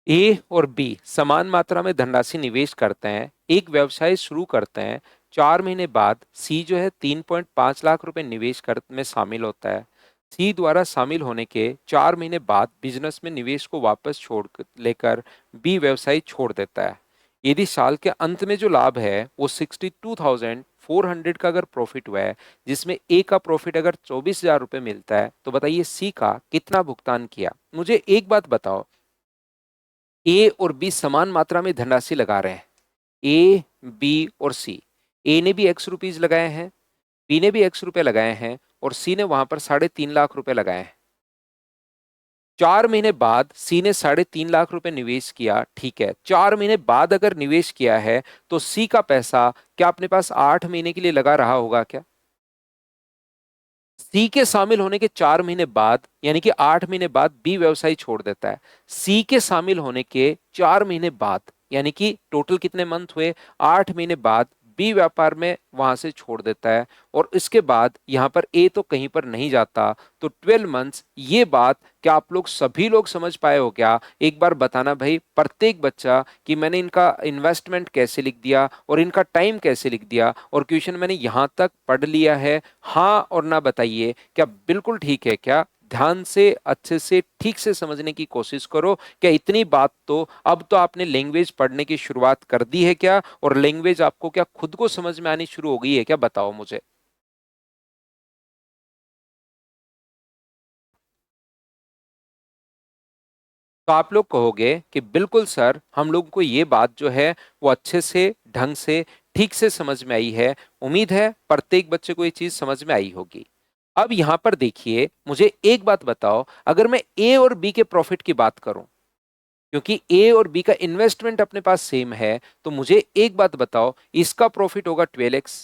ए और बी समान मात्रा में धनराशि निवेश करते हैं, एक व्यवसाय शुरू करते हैं। 4 महीने बाद सी जो है 3.5 लाख रुपए निवेश कर में शामिल होता है। सी द्वारा शामिल होने के 4 महीने बाद बिजनेस में निवेश को वापस छोड़ लेकर बी व्यवसाय छोड़ देता है। यदि साल के अंत में जो लाभ है वो 62,400 का अगर प्रॉफिट हुआ है, जिसमें ए का प्रॉफिट अगर 24,000 रुपये मिलता है, तो बताइए सी का कितना भुगतान किया। मुझे एक बात बताओ, ए और बी समान मात्रा में धनराशि लगा रहे हैं, ए बी और सी। ए ने भी एक्स रुपीज लगाए हैं, बी ने भी एक्स रुपए लगाए हैं, और सी ने वहां पर 3.5 लाख रुपए लगाए हैं। 4 महीने बाद सी ने 3.5 लाख रुपए निवेश किया, ठीक है। 4 महीने बाद अगर निवेश किया है, तो सी का पैसा क्या अपने पास 8 महीने के लिए लगा रहा होगा क्या? सी के शामिल होने के 4 महीने बाद, यानी कि 8 महीने बाद बी व्यवसाय छोड़ देता है। सी के शामिल होने के 4 महीने बाद, यानी कि टोटल कितने मंथ हुए, 8 महीने बाद बी व्यापार में वहां से छोड़ देता है। और इसके बाद यहां पर ए तो कहीं पर नहीं जाता, तो 12 मंथ्स। ये बात क्या आप लोग सभी लोग समझ पाए हो क्या? एक बार बताना भाई प्रत्येक बच्चा कि मैंने इनका इन्वेस्टमेंट कैसे लिख दिया और इनका टाइम कैसे लिख दिया, और क्वेश्चन मैंने यहां तक पढ़ लिया है। हाँ और ना बताइए, क्या बिल्कुल ठीक है क्या? ध्यान से अच्छे से ठीक से समझने की कोशिश करो। क्या इतनी बात तो अब तो आपने लैंग्वेज पढ़ने की शुरुआत कर दी है क्या? और लैंग्वेज आपको क्या खुद को समझ में आनी शुरू हो गई है क्या? बताओ मुझे। तो आप लोग कहोगे कि बिल्कुल सर, हम लोगों को ये बात जो है वो अच्छे से ढंग से ठीक से समझ में आई है। उम्मीद है प्रत्येक बच्चे को ये चीज समझ में आई होगी। अब यहां पर देखिए, मुझे एक बात बताओ, अगर मैं ए और बी के प्रॉफिट की बात करूं, क्योंकि ए और बी का इन्वेस्टमेंट अपने पास सेम है, तो मुझे एक बात बताओ, इसका प्रॉफिट होगा 12x,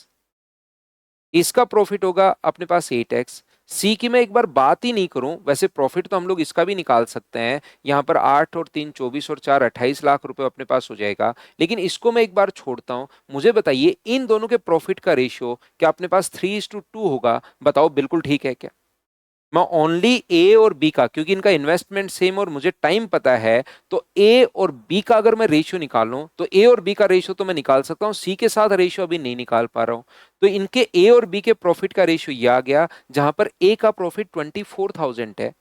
इसका प्रॉफिट होगा अपने पास 8x। सी की मैं एक बार बात ही नहीं करूं, वैसे प्रॉफिट तो हम लोग इसका भी निकाल सकते हैं। यहां पर 8 और 3 24 और 4 28 लाख रुपए अपने पास हो जाएगा, लेकिन इसको मैं एक बार छोड़ता हूं। मुझे बताइए इन दोनों के प्रॉफिट का रेशियो क्या अपने पास 3:2 होगा? बताओ बिल्कुल ठीक है क्या? मैं ओनली ए और बी का, क्योंकि इनका इन्वेस्टमेंट सेम और मुझे टाइम पता है, तो ए और बी का अगर मैं रेशियो निकालूं, तो ए और बी का रेशियो तो मैं निकाल सकता हूं, सी के साथ रेशियो अभी नहीं निकाल पा रहा हूं। तो इनके ए और बी के प्रॉफिट का रेशियो ये आ गया, जहां पर ए का प्रॉफिट 24,000 है।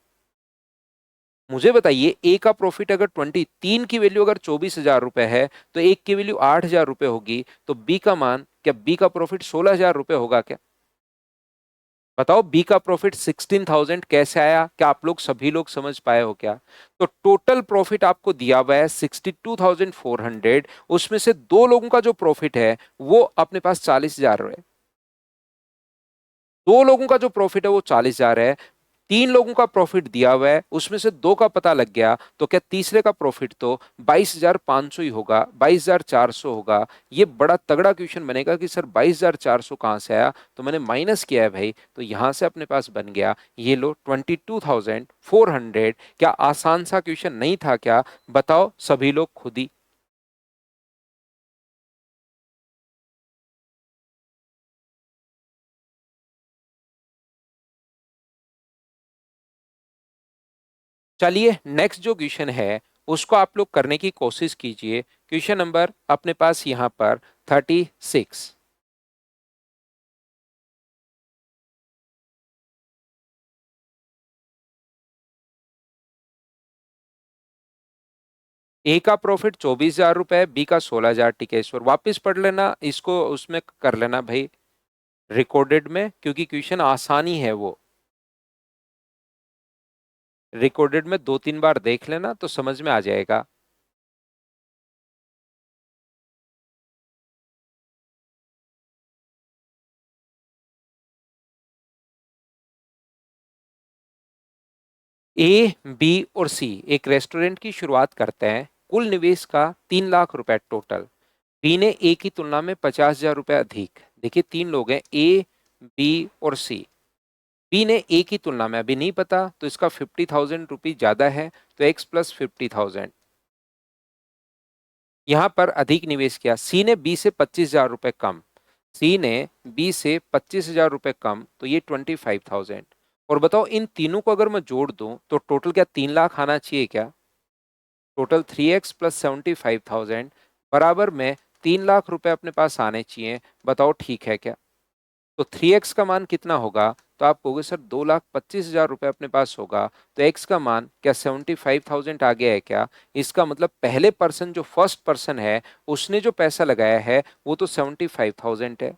मुझे बताइए ए का प्रॉफिट अगर 23 की वैल्यू अगर 24,000 रुपए है, तो एक की वैल्यू 8,000 रुपए होगी, तो बी का मान, क्या बी का प्रॉफिट 16,000 रुपए होगा क्या? बताओ बी का प्रॉफिट 16,000 कैसे आया, क्या आप लोग सभी लोग समझ पाए हो क्या? तो टोटल प्रॉफिट आपको दिया हुआ है 62,400, उसमें से दो लोगों का जो प्रॉफिट है वो अपने पास 40,000 है। दो लोगों का जो प्रॉफिट है वो 40,000 है। तीन लोगों का प्रॉफिट दिया हुआ है, उसमें से दो का पता लग गया, तो क्या तीसरे का प्रॉफिट तो 22,500 ही होगा, 22,400 होगा। ये बड़ा तगड़ा क्वेश्चन बनेगा कि सर 22,400 कहां से आया, तो मैंने माइनस किया है भाई, तो यहां से अपने पास बन गया ये लो 22,400। क्या आसान सा क्वेश्चन नहीं था क्या? बताओ सभी लोग खुद ही। चलिए नेक्स्ट जो क्वेश्चन है उसको आप लोग करने की कोशिश कीजिए। क्वेश्चन नंबर अपने पास यहां पर 36। ए का प्रॉफिट 24,000 रुपए, बी का 16,000। टिकेश्वर वापस पढ़ लेना इसको, उसमें कर लेना भाई रिकॉर्डेड में, क्योंकि क्वेश्चन आसानी है वो। रिकॉर्डेड में दो तीन बार देख लेना तो समझ में आ जाएगा। ए, बी और सी एक रेस्टोरेंट की शुरुआत करते हैं। कुल निवेश का 3 लाख रुपए टोटल। बी ने ए की तुलना में 50,000 रुपए अधिक। देखिए तीन लोग हैं, ए, बी और सी। बी ने ए की तुलना में, अभी नहीं पता तो इसका 50,000 रुपये ज्यादा है, तो एक्स प्लस 50,000। यहां पर अधिक निवेश किया। सी ने बी से 25,000 रुपए कम। सी ने बी से 25,000 रुपए कम, तो ये 25,000। और बताओ इन तीनों को अगर मैं जोड़ दूं तो टोटल क्या 3 लाख आना चाहिए क्या? टोटल 3x प्लस 75,000 बराबर में 3 लाख रुपए अपने पास आने चाहिए। बताओ ठीक है क्या? तो 3x का मान कितना होगा? तो आप कहोगे सर 2,25,000 रुपए अपने पास होगा, तो x का मान क्या 75,000 आ गया है क्या? इसका मतलब पहले पर्सन, जो फर्स्ट पर्सन है, उसने जो पैसा लगाया है वो तो 75,000 है।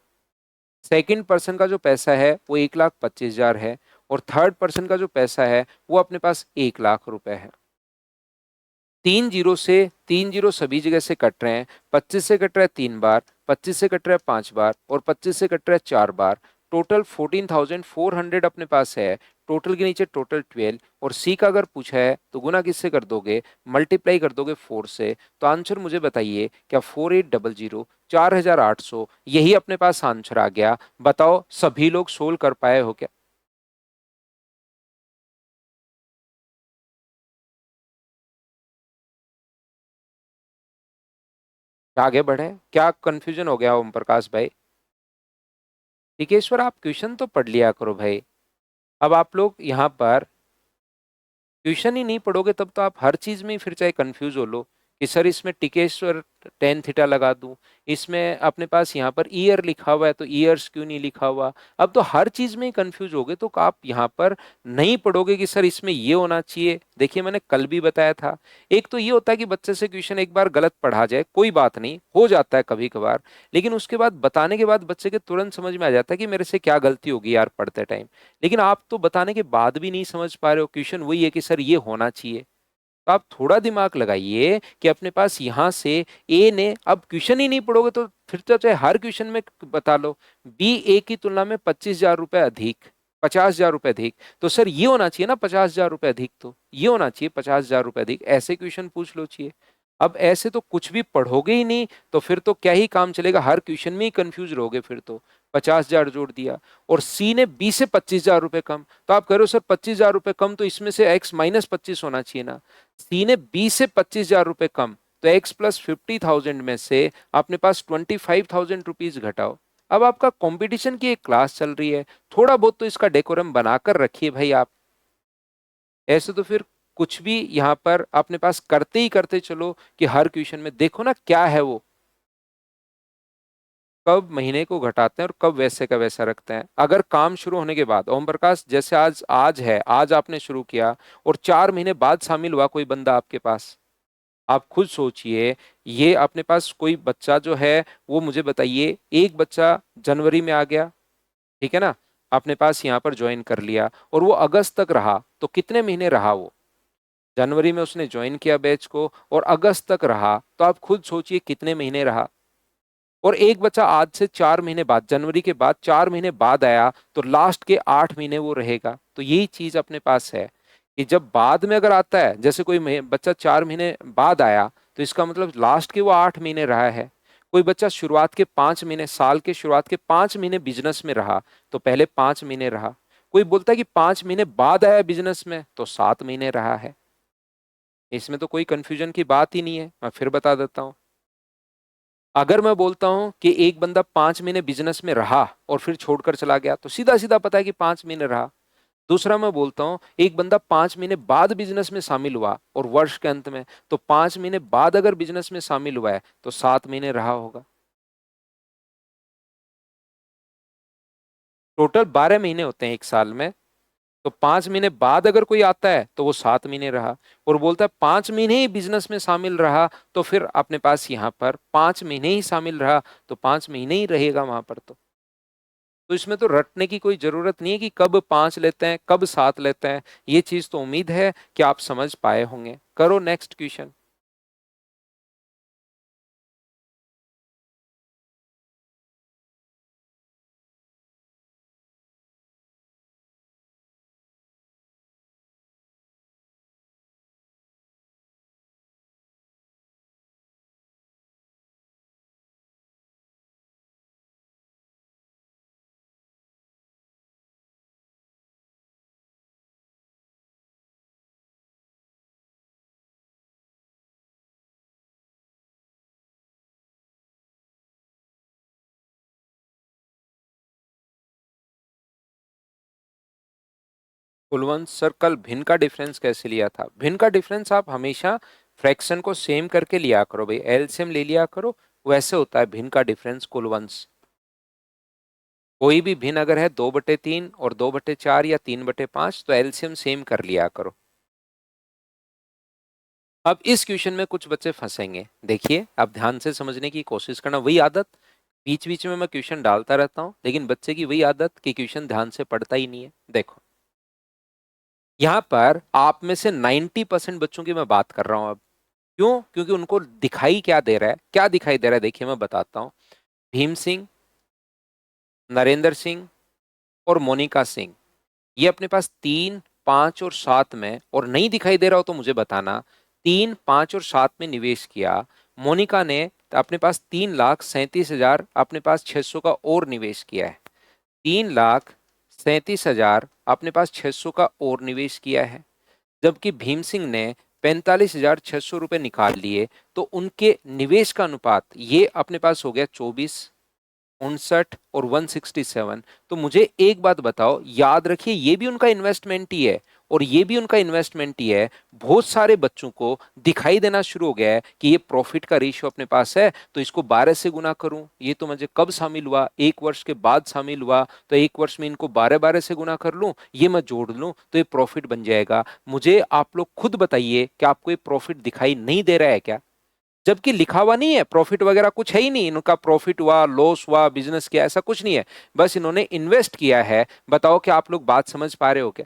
सेकंड पर्सन का जो पैसा है वो 1,25,000 है। और थर्ड पर्सन का जो पैसा है वो अपने पास 1 लाख रुपए है। तीन जीरो से, तीन जीरो सभी जगह से कट रहे हैं। 25 से कट रहा है 3 बार, 25 से कट रहा है 5 बार, और 25 से कट रहा है 4 बार। टोटल 14,400 अपने पास है। टोटल के नीचे टोटल 12। और सी का अगर पूछा है तो गुना किससे कर दोगे? मल्टीप्लाई कर दोगे 4 से। तो आंसर मुझे बताइए, क्या 4800, 4,800 यही अपने पास आंसर आ गया? बताओ सभी लोग सोल्व कर पाए हो क्या? आगे बढ़े, क्या कंफ्यूजन हो गया ओम प्रकाश भाई? टिकेश्वर आप क्वेश्चन तो पढ़ लिया करो भाई। अब आप लोग यहाँ पर ट्यूशन ही नहीं पढ़ोगे तब तो आप हर चीज में फिर चाहे कंफ्यूज हो लो कि सर इसमें टिकेश्वर टेन थीटा लगा दूं, इसमें अपने पास यहाँ पर ईयर लिखा हुआ है तो ईयर्स क्यों नहीं लिखा हुआ। अब तो हर चीज में ही कंफ्यूज होगे तो आप यहाँ पर नहीं पढ़ोगे कि सर इसमें ये होना चाहिए। देखिए मैंने कल भी बताया था, एक तो ये होता है कि बच्चे से क्वेश्चन एक बार गलत पढ़ा जाए, कोई बात नहीं, हो जाता है कभी कभार, लेकिन उसके बाद बताने के बाद बच्चे के तुरंत समझ में आ जाता है कि मेरे से क्या गलती होगी यार पढ़ते टाइम। लेकिन आप तो बताने के बाद भी नहीं समझ पा रहे हो, क्वेश्चन वही है कि सर ये होना चाहिए। तो आप थोड़ा दिमाग लगाइए कि अपने पास यहां से ए ने, अब क्वेश्चन ही नहीं पढ़ोगे तो फिर तो चाहे हर क्वेश्चन में बता लो, बी ए की तुलना में 25,000 रुपए अधिक, 50,000 रुपए अधिक, तो सर ये होना चाहिए ना 50,000 रुपए अधिक, तो ये होना चाहिए 50,000 रुपए अधिक, ऐसे क्वेश्चन पूछ लो चाहिए। अब ऐसे तो कुछ भी पढ़ोगे ही नहीं, तो फिर तो क्या ही काम चलेगा, हर क्वेश्चन में ही कंफ्यूज रहोगे फिर तो। 50,000 जोड़ दिया। और सी ने बी से 25,000 रुपए कम, तो आप कह रहे हो सर 25,000 रुपए कम, तो इसमें से एक्स माइनस 25 होना चाहिए ना। सी ने बी से 25,000 रुपए कम, तो एक्स प्लस 50,000 में से अपने पास 25,000 रुपीज घटाओ। अब आपका कंपटीशन की एक क्लास चल रही है, थोड़ा बहुत तो इसका डेकोरम बनाकर रखिए भाई आप। ऐसे तो फिर कुछ भी यहाँ पर अपने पास करते ही करते चलो कि हर क्वेश्चन में देखो ना क्या है वो, कब महीने को घटाते हैं और कब वैसे का वैसा रखते हैं। अगर काम शुरू होने के बाद ओम प्रकाश, जैसे आज आज है, आज आपने शुरू किया और 4 महीने बाद शामिल हुआ कोई बंदा आपके पास, आप खुद सोचिए। ये अपने पास कोई बच्चा जो है वो मुझे बताइए, एक बच्चा जनवरी में आ गया, ठीक है ना, अपने पास यहाँ पर ज्वाइन कर लिया और वो अगस्त तक रहा, तो कितने महीने रहा वो? जनवरी में उसने ज्वाइन किया बैच को और अगस्त तक रहा, तो आप खुद सोचिए कितने महीने रहा। और एक बच्चा आज से 4 महीने बाद, जनवरी के बाद 4 महीने बाद आया, तो लास्ट के 8 महीने वो रहेगा। तो यही चीज अपने पास है कि जब बाद में अगर आता है, जैसे कोई बच्चा 4 महीने बाद आया, तो इसका मतलब लास्ट के वो 8 महीने रहा है। कोई बच्चा शुरुआत के 5 महीने, साल के शुरुआत के 5 महीने बिजनेस में रहा, तो पहले 5 महीने रहा। कोई बोलता है कि 5 महीने बाद आया बिजनेस में, तो 7 महीने रहा है। इसमें तो कोई कंफ्यूजन की बात ही नहीं है। मैं फिर बता देता हूँ, अगर मैं बोलता हूं कि एक बंदा 5 महीने बिजनेस में रहा और फिर छोड़कर चला गया, तो सीधा सीधा पता है कि 5 महीने रहा। दूसरा मैं बोलता हूं एक बंदा 5 महीने बाद बिजनेस में शामिल हुआ और वर्ष के अंत में, तो 5 महीने बाद अगर बिजनेस में शामिल हुआ है तो 7 महीने रहा होगा। टोटल 12 महीने होते हैं एक साल में, तो 5 महीने बाद अगर कोई आता है तो वो 7 महीने रहा। और बोलता है 5 महीने ही बिजनेस में शामिल रहा, तो फिर अपने पास यहाँ पर 5 महीने ही शामिल रहा, तो 5 महीने ही रहेगा वहां पर। तो इसमें तो रटने की कोई जरूरत नहीं है कि कब 5 लेते हैं कब 7 लेते हैं। ये चीज तो उम्मीद है कि आप समझ पाए होंगे। करो नेक्स्ट क्वेश्चन। कुलवंत सर, कल भिन्न का डिफरेंस कैसे लिया था? भिन्न का डिफरेंस आप हमेशा फ्रैक्शन को सेम करके लिया करो भाई, एलसीएम ले लिया करो। वैसे होता है भिन्न का डिफरेंस कुलवंश। कोई भी भिन्न अगर है 2/3 और 2/4 या 3/5, तो एलसीएम सेम कर लिया करो। अब इस क्वेश्चन में कुछ बच्चे फंसेंगे, देखिए अब ध्यान से समझने की कोशिश करना। वही आदत, बीच बीच में मैं क्वेश्चन डालता रहता हूं, लेकिन बच्चे की वही आदत कि क्वेश्चन ध्यान से पढ़ता ही नहीं है। देखो यहां पर आप में से 90% बच्चों की मैं बात कर रहा हूं अब। क्यों? क्योंकि उनको दिखाई क्या दे रहा है, क्या दिखाई दे रहा है, देखिए मैं बताता हूं। भीम सिंह, नरेंद्र सिंह और मोनिका सिंह, ये अपने पास 3, 5 और 7 में, और नहीं दिखाई दे रहा हो तो मुझे बताना, 3, 5 और 7 में निवेश किया। मोनिका ने अपने पास 3,37,000 अपने पास 600 का और निवेश किया है। 3,37,000 अपने पास 600 का और निवेश किया है। जबकि भीम सिंह ने 45,600 रुपये निकाल लिए, तो उनके निवेश का अनुपात ये अपने पास हो गया 24, 59 और 167। तो मुझे एक बात बताओ, याद रखिए ये भी उनका इन्वेस्टमेंट ही है और ये भी उनका इन्वेस्टमेंट ही है। बहुत सारे बच्चों को दिखाई देना शुरू हो गया है कि ये प्रॉफिट का रेशियो अपने पास है, तो इसको 12 से गुना करूं। ये तो मुझे कब शामिल हुआ, 1 वर्ष के बाद शामिल हुआ, तो 1 वर्ष में इनको 12-12 से गुना कर लूं, ये मैं जोड़ लूं तो ये प्रॉफिट बन जाएगा। मुझे आप लोग खुद बताइए कि आपको ये प्रॉफिट दिखाई नहीं दे रहा है क्या? जबकि लिखा हुआ नहीं है, प्रॉफिट वगैरह कुछ है ही नहीं, इनका प्रॉफिट हुआ, लॉस हुआ, बिजनेस किया, ऐसा कुछ नहीं है। बस इन्होंने इन्वेस्ट किया है। बताओ कि आप लोग बात समझ पा रहे हो क्या?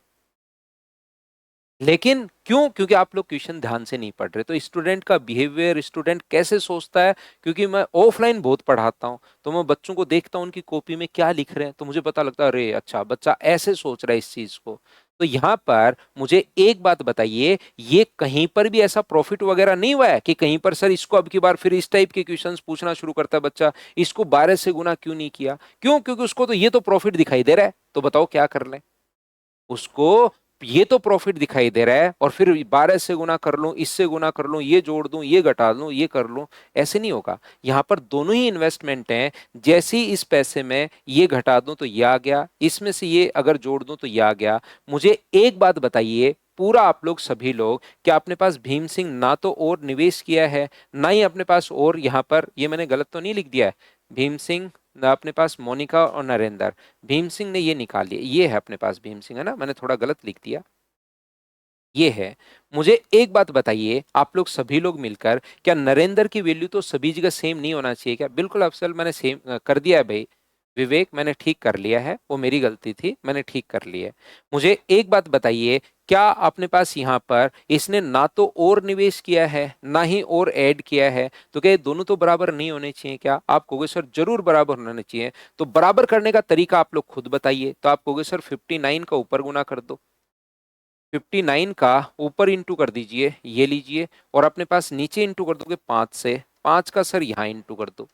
लेकिन क्यों? क्योंकि आप लोग क्वेश्चन ध्यान से नहीं पढ़ रहे। तो स्टूडेंट का बिहेवियर, स्टूडेंट कैसे सोचता है, क्योंकि मैं ऑफलाइन बहुत पढ़ाता हूं, तो मैं बच्चों को देखता हूं उनकी कॉपी में क्या लिख रहे हैं, तो मुझे पता लगता है अरे अच्छा बच्चा ऐसे सोच रहा है इस चीज को। तो यहां पर मुझे एक बात बताइए, ये कहीं पर भी ऐसा प्रॉफिट वगैरह नहीं हुआ है कि कहीं पर सर इसको अब की बार फिर इस टाइप के क्वेश्चंस पूछना शुरू करता है बच्चा, इसको 12 से गुना क्यों नहीं किया? क्यों? क्योंकि उसको तो ये तो प्रॉफिट दिखाई दे रहा है। तो बताओ क्या कर ले उसको? ये तो प्रॉफिट दिखाई दे रहा है और फिर 12 से गुना कर लूं, इससे गुना कर लूं, ये जोड़ दूं, ये घटा दूं, ये कर लूं, ऐसे नहीं होगा। यहां पर दोनों ही इन्वेस्टमेंट हैं। जैसे ही इस पैसे में ये घटा दूं तो ये आ गया, इसमें से ये अगर जोड़ दूं तो ये आ गया। मुझे एक बात बताइए, पूरा आप लोग सभी लोग, क्या अपने पास भीम सिंह ना तो और निवेश किया है, ना ही अपने पास और, यहां पर ये मैंने गलत तो नहीं लिख दिया है? भीम सिंह ना अपने पास मोनिका और नरेंद्र, भीम सिंह ने ये निकाल लिया, ये है अपने पास भीम सिंह, है ना? मैंने थोड़ा गलत लिख दिया, ये है। मुझे एक बात बताइए आप लोग सभी लोग मिलकर, क्या नरेंद्र की वैल्यू तो सभी जगह सेम नहीं होना चाहिए क्या? बिल्कुल अफसल, मैंने सेम कर दिया है भाई। विवेक, मैंने ठीक कर लिया है, वो मेरी गलती थी, मैंने ठीक कर लिया है। मुझे एक बात बताइए, क्या अपने पास यहाँ पर इसने ना तो और निवेश किया है ना ही और ऐड किया है, तो क्या ये दोनों तो बराबर नहीं होने चाहिए? क्या आप कहोगे सर जरूर बराबर होने चाहिए। तो बराबर करने का तरीका आप लोग खुद बताइए। तो आप कहोगे सर 59 का ऊपर गुना कर दो, 59 का ऊपर इंटू कर दीजिए, ये लीजिए, और अपने पास नीचे इंटू कर दोगे 5 से, 5 का सर यहाँ इंटू कर दो,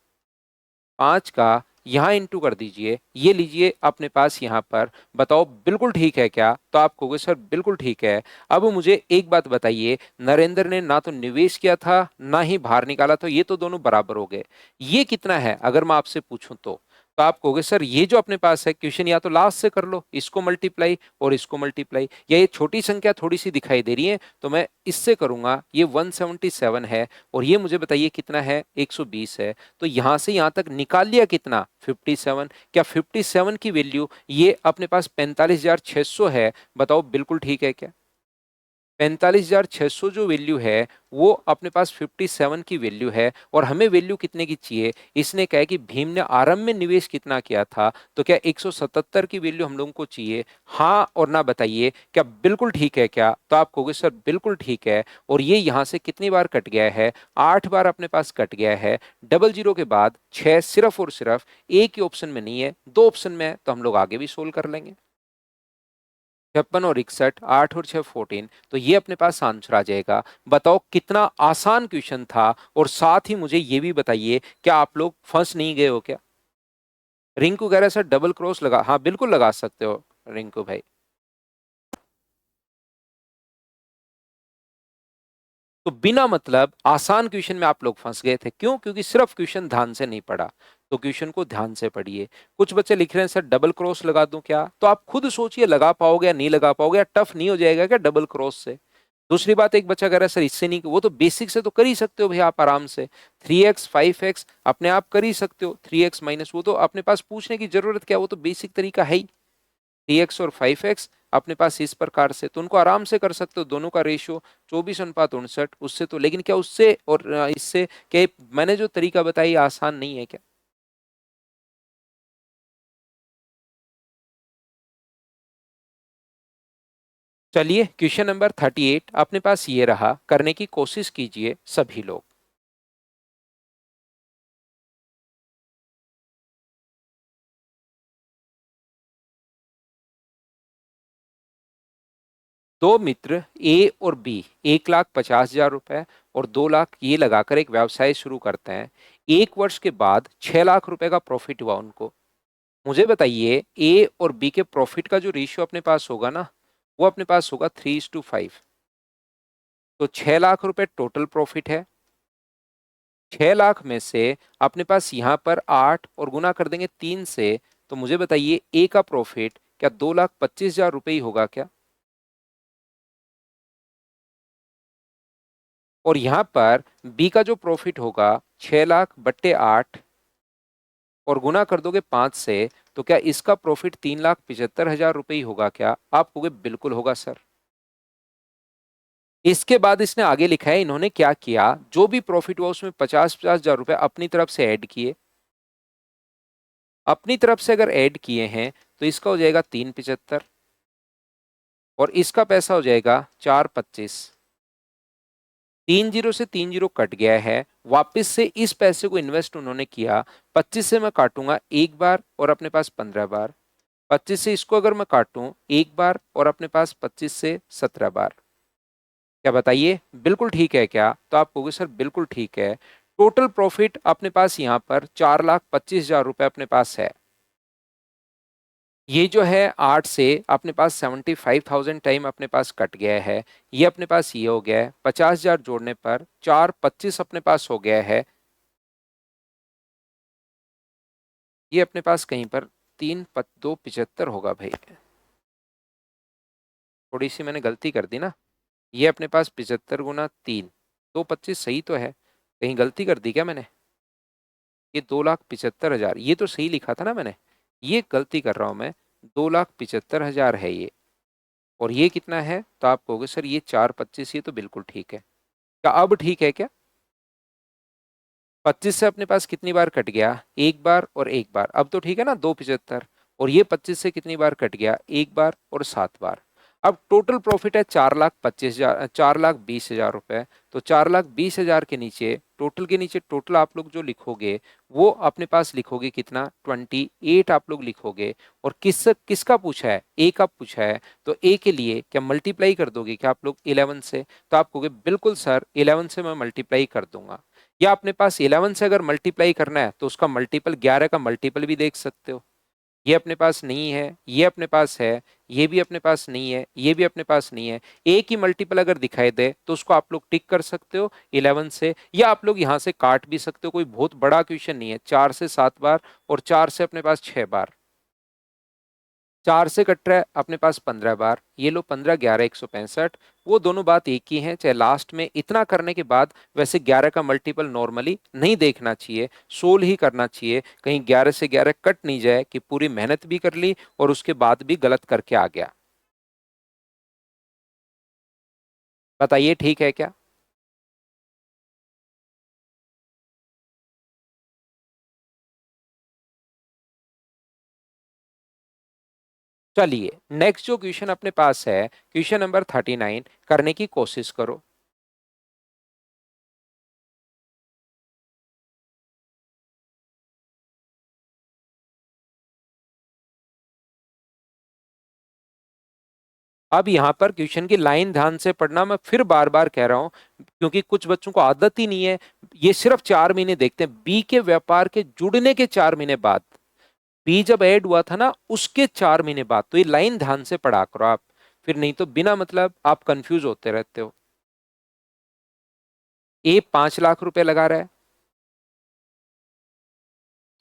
5 का यहाँ इंटू कर दीजिए, ये लीजिए अपने पास यहाँ पर। बताओ बिल्कुल ठीक है क्या? तो आप कहोगे सर बिल्कुल ठीक है। अब मुझे एक बात बताइए, नरेंद्र ने ना तो निवेश किया था ना ही बाहर निकाला, तो ये तो दोनों बराबर हो गए। ये कितना है अगर मैं आपसे पूछूं तो आप कहोगे सर ये जो अपने पास है क्वेश्चन, या तो लास्ट से कर लो, इसको मल्टीप्लाई और इसको मल्टीप्लाई, या ये छोटी संख्या थोड़ी सी दिखाई दे रही है तो मैं इससे करूंगा, ये 177 है, और ये मुझे बताइए कितना है, 120 है। तो यहां से यहां तक निकाल लिया कितना, 57। क्या 57 की वैल्यू ये अपने पास 45,600 है? बताओ बिल्कुल ठीक है क्या? 45,600 जो वैल्यू है वो अपने पास 57 की वैल्यू है, और हमें वैल्यू कितने की चाहिए? इसने कहा है कि भीम ने आरंभ में निवेश कितना किया था, तो क्या 177 की वैल्यू हम लोगों को चाहिए? हाँ और ना बताइए, क्या बिल्कुल ठीक है क्या? तो आप कहोगे सर बिल्कुल ठीक है। और ये यहां से कितनी बार कट गया है? 8 बार अपने पास कट गया है। डबल जीरो के बाद 6 सिर्फ और सिर्फ एक ही ऑप्शन में नहीं है, दो ऑप्शन में है, तो हम लोग आगे भी सोल्व कर लेंगे। 56 और 61, 8 और 6 14, तो ये अपने पास आंसर आ जाएगा। बताओ कितना आसान क्वेश्चन था। और साथ ही मुझे ये भी बताइए, क्या आप लोग फंस नहीं गए हो क्या? रिंकू कह रहा है सर डबल क्रॉस लगा, हाँ बिल्कुल लगा सकते हो रिंकू भाई। तो बिना मतलब आसान क्वेश्चन में आप लोग फंस गए थे, क्यों? क्योंकि सिर्फ क्वेश्चन ध्यान से नहीं पढ़ा। तो क्वेश्चन को ध्यान से पढ़िए। कुछ बच्चे लिख रहे हैं सर डबल क्रॉस लगा दूं क्या? तो आप खुद सोचिए, लगा पाओगे या नहीं लगा पाओगे, या टफ नहीं हो जाएगा क्या डबल क्रॉस से? दूसरी बात, एक बच्चा कह रहा है सर इससे नहीं, वो तो बेसिक से तो कर ही सकते हो भैया आप आराम से। 3x 5x अपने आप कर ही सकते हो, 3x माइनस, वो तो अपने पास पूछने की जरूरत क्या, वो तो बेसिक तरीका है ही। 3x और 5x अपने पास इस प्रकार से, तो उनको आराम से कर सकते हो, दोनों का रेशियो 24:59, उससे तो। लेकिन क्या उससे और इससे क्या मैंने जो तरीका बताई आसान नहीं है क्या? चलिए क्वेश्चन नंबर 38 अपने पास ये रहा, करने की कोशिश कीजिए सभी लोग। दो मित्र ए और बी 1,50,000 रुपए और 2 लाख ये लगाकर एक व्यवसाय शुरू करते हैं। एक वर्ष के बाद 6 लाख रुपए का प्रॉफिट हुआ उनको। मुझे बताइए ए और बी के प्रॉफिट का जो रेशियो अपने पास होगा ना, वो अपने पास होगा 3:5। तो 6 लाख रुपए टोटल प्रॉफिट है। 6 लाख में से अपने पास यहाँ पर 8 और गुना कर देंगे 3 से, तो मुझे बताइए ए का प्रॉफिट क्या 2,25,000 रुपए ही होगा क्या? और यहाँ पर बी का जो प्रॉफिट होगा 6 लाख बट्टे 8 और गुना कर दोगे 5 से, तो क्या इसका प्रॉफिट 3,75,000 रुपए ही होगा क्या? आप कहोगे बिल्कुल होगा सर। इसके बाद इसने आगे लिखा है, इन्होंने क्या किया, जो भी प्रॉफिट हुआ उसमें 50,50,000 रुपए अपनी तरफ से ऐड किए। अपनी तरफ से अगर ऐड किए हैं तो इसका हो जाएगा 3,75 और इसका पैसा हो जाएगा 4,25। 3 जीरो से 3 जीरो कट गया है, वापस से इस पैसे को इन्वेस्ट उन्होंने किया। 25 से मैं काटूंगा एक बार और अपने पास 15 बार। 25 से इसको अगर मैं काटूं एक बार और अपने पास 25 से 17 बार। क्या बताइए बिल्कुल ठीक है क्या? तो आप कहोगे सर बिल्कुल ठीक है। टोटल प्रॉफिट अपने पास यहाँ पर 4,25,000 रुपए अपने पास है। ये जो है 8 से अपने पास 75,000 टाइम अपने पास कट गया है। ये अपने पास ये हो गया है, 50,000 जोड़ने पर 4,25 अपने पास हो गया है। ये अपने पास कहीं पर 2,75 होगा भाई। थोड़ी सी मैंने गलती कर दी ना। ये अपने पास 75 गुना 3, 2,25 सही तो है, कहीं गलती कर दी क्या मैंने? ये 2,75,000 ये तो सही लिखा था ना मैंने, ये गलती कर रहा हूं मैं। 2,75,000 है ये। और ये कितना है? तो आप कहोगे सर ये 4,25, ये तो बिल्कुल ठीक है। क्या अब ठीक है क्या? 25 से अपने पास कितनी बार कट गया, एक बार और एक बार, अब तो ठीक है ना, 275। और ये 25 से कितनी बार कट गया, एक बार और 7 बार। अब टोटल प्रॉफिट है 4,25,000, 4,20,000 रुपए। तो 4,20,000 के नीचे, टोटल के नीचे टोटल आप लोग जो लिखोगे वो अपने पास लिखोगे कितना, 28 आप लोग लिखोगे। और किसका पूछा है, ए का पूछा है। तो ए के लिए क्या मल्टीप्लाई कर दोगे क्या आप लोग 11 से? तो आप कहोगे बिल्कुल सर 11 से मैं मल्टीप्लाई कर दूंगा। या अपने पास 11 से अगर मल्टीप्लाई करना है तो उसका मल्टीपल 11 का मल्टीपल भी देख सकते हो। ये अपने पास नहीं है, ये अपने पास है, ये भी अपने पास नहीं है, ये भी अपने पास नहीं है। एक ही मल्टीपल अगर दिखाई दे तो उसको आप लोग टिक कर सकते हो 11 से, या आप लोग यहां से काट भी सकते हो, कोई बहुत बड़ा क्वेश्चन नहीं है। 4 से 7 बार और 4 से अपने पास 6 बार। 4 से कट रहा है अपने पास 15 बार, ये लो 15, 11, 165। वो दोनों बात एक ही है, चाहे लास्ट में इतना करने के बाद वैसे 11 का मल्टीपल नॉर्मली नहीं देखना चाहिए, 16 ही करना चाहिए, कहीं 11 से 11 कट नहीं जाए कि पूरी मेहनत भी कर ली और उसके बाद भी गलत करके आ गया। बताइए ठीक है क्या? चलिए नेक्स्ट जो क्वेश्चन अपने पास है, क्वेश्चन नंबर 39, करने की कोशिश करो। अब यहाँ पर क्वेश्चन की लाइन ध्यान से पढ़ना, मैं फिर बार बार कह रहा हूं क्योंकि कुछ बच्चों को आदत ही नहीं है। ये सिर्फ 4 महीने देखते हैं, बी के व्यापार के जुड़ने के 4 महीने बाद, बी जब ऐड हुआ था ना उसके 4 महीने बाद। तो ये लाइन ध्यान से पढ़ा करो आप, फिर नहीं तो बिना मतलब आप कंफ्यूज होते रहते हो। ए 5 लाख रुपए लगा रहा है,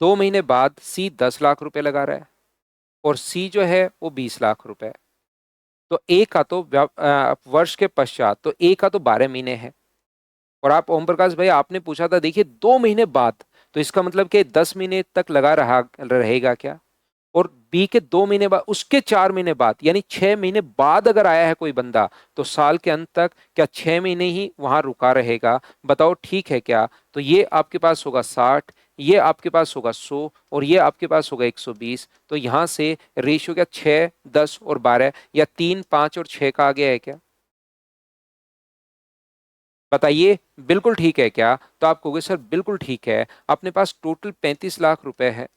2 महीने बाद सी 10 लाख रुपए लगा रहा है, और सी जो है वो 20 लाख रुपए। तो ए का तो वर्ष के पश्चात, तो ए का तो 12 महीने है। और आप ओम प्रकाश भाई आपने पूछा था देखिए 2 महीने बाद, तो इसका मतलब कि 10 महीने तक लगा रहा रहेगा क्या? और बी के 2 महीने बाद, उसके 4 महीने बाद, यानी 6 महीने बाद अगर आया है कोई बंदा, तो साल के अंत तक क्या 6 महीने ही वहां रुका रहेगा? बताओ ठीक है क्या? तो ये आपके पास होगा 60, ये आपके पास होगा 100, और ये आपके पास होगा 120। तो यहां से रेशियो क्या, 6, 10 और 12, या 3, 5 और 6 का आ गया है क्या? बताइए बिल्कुल ठीक है क्या? तो आप कहोगे सर बिल्कुल ठीक है। अपने पास टोटल 35 लाख रुपए है,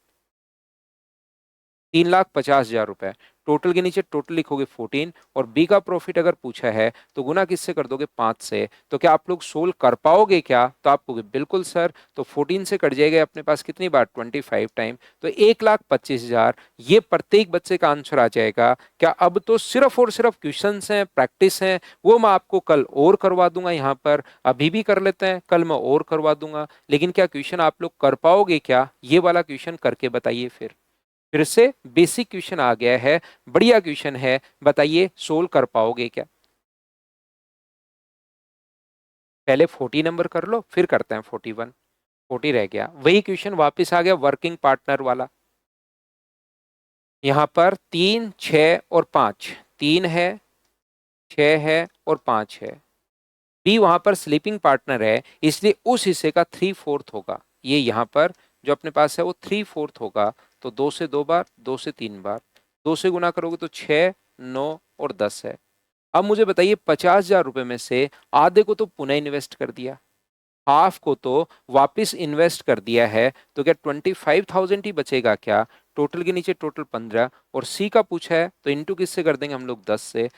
3,50,000 रुपए। टोटल के नीचे टोटल लिखोगे 14, और बी का प्रॉफिट अगर पूछा है तो गुना किससे कर दोगे, 5 से। तो क्या आप लोग सोल्व कर पाओगे क्या? तो आप कहोगे बिल्कुल सर। तो 14 से कट जाएगा अपने पास कितनी बार, 25 टाइम। तो 1,25,000, ये प्रत्येक बच्चे का आंसर आ जाएगा क्या? अब तो सिर्फ और सिर्फ क्वेश्चन हैं, प्रैक्टिस हैं, वो मैं आपको कल और करवा दूंगा। यहाँ पर अभी भी कर लेते हैं, कल मैं और करवा दूंगा। लेकिन क्या क्वेश्चन आप लोग कर पाओगे क्या? ये वाला क्वेश्चन करके बताइए। फिर से बेसिक क्वेश्चन आ गया है, बढ़िया क्वेश्चन है, बताइए सोल्व कर पाओगे क्या? पहले 40 नंबर कर लो, फिर करते हैं 41। 40 रह गया, वही क्वेश्चन वापस आ गया, वर्किंग पार्टनर वाला। यहां पर 3, 6 और 5, 3 है, 6 है और 5 है। बी वहां पर स्लीपिंग पार्टनर है, इसलिए उस हिस्से का 3/4 होगा। ये यहाँ पर जो अपने पास है वो 3/4 होगा। तो 2 से 2 बार, 2 से 3 बार, 2 से गुना करोगे तो 6, 9 और 10 है। अब मुझे बताइए 50,000 रुपए में से आधे को तो पुनः इन्वेस्ट कर दिया, हाफ को तो वापस इन्वेस्ट कर दिया है, तो क्या 25,000 ही बचेगा क्या? टोटल के नीचे टोटल 15, और सी का पूछा है तो इंटू किससे कर देंगे हम लोग, 10 से।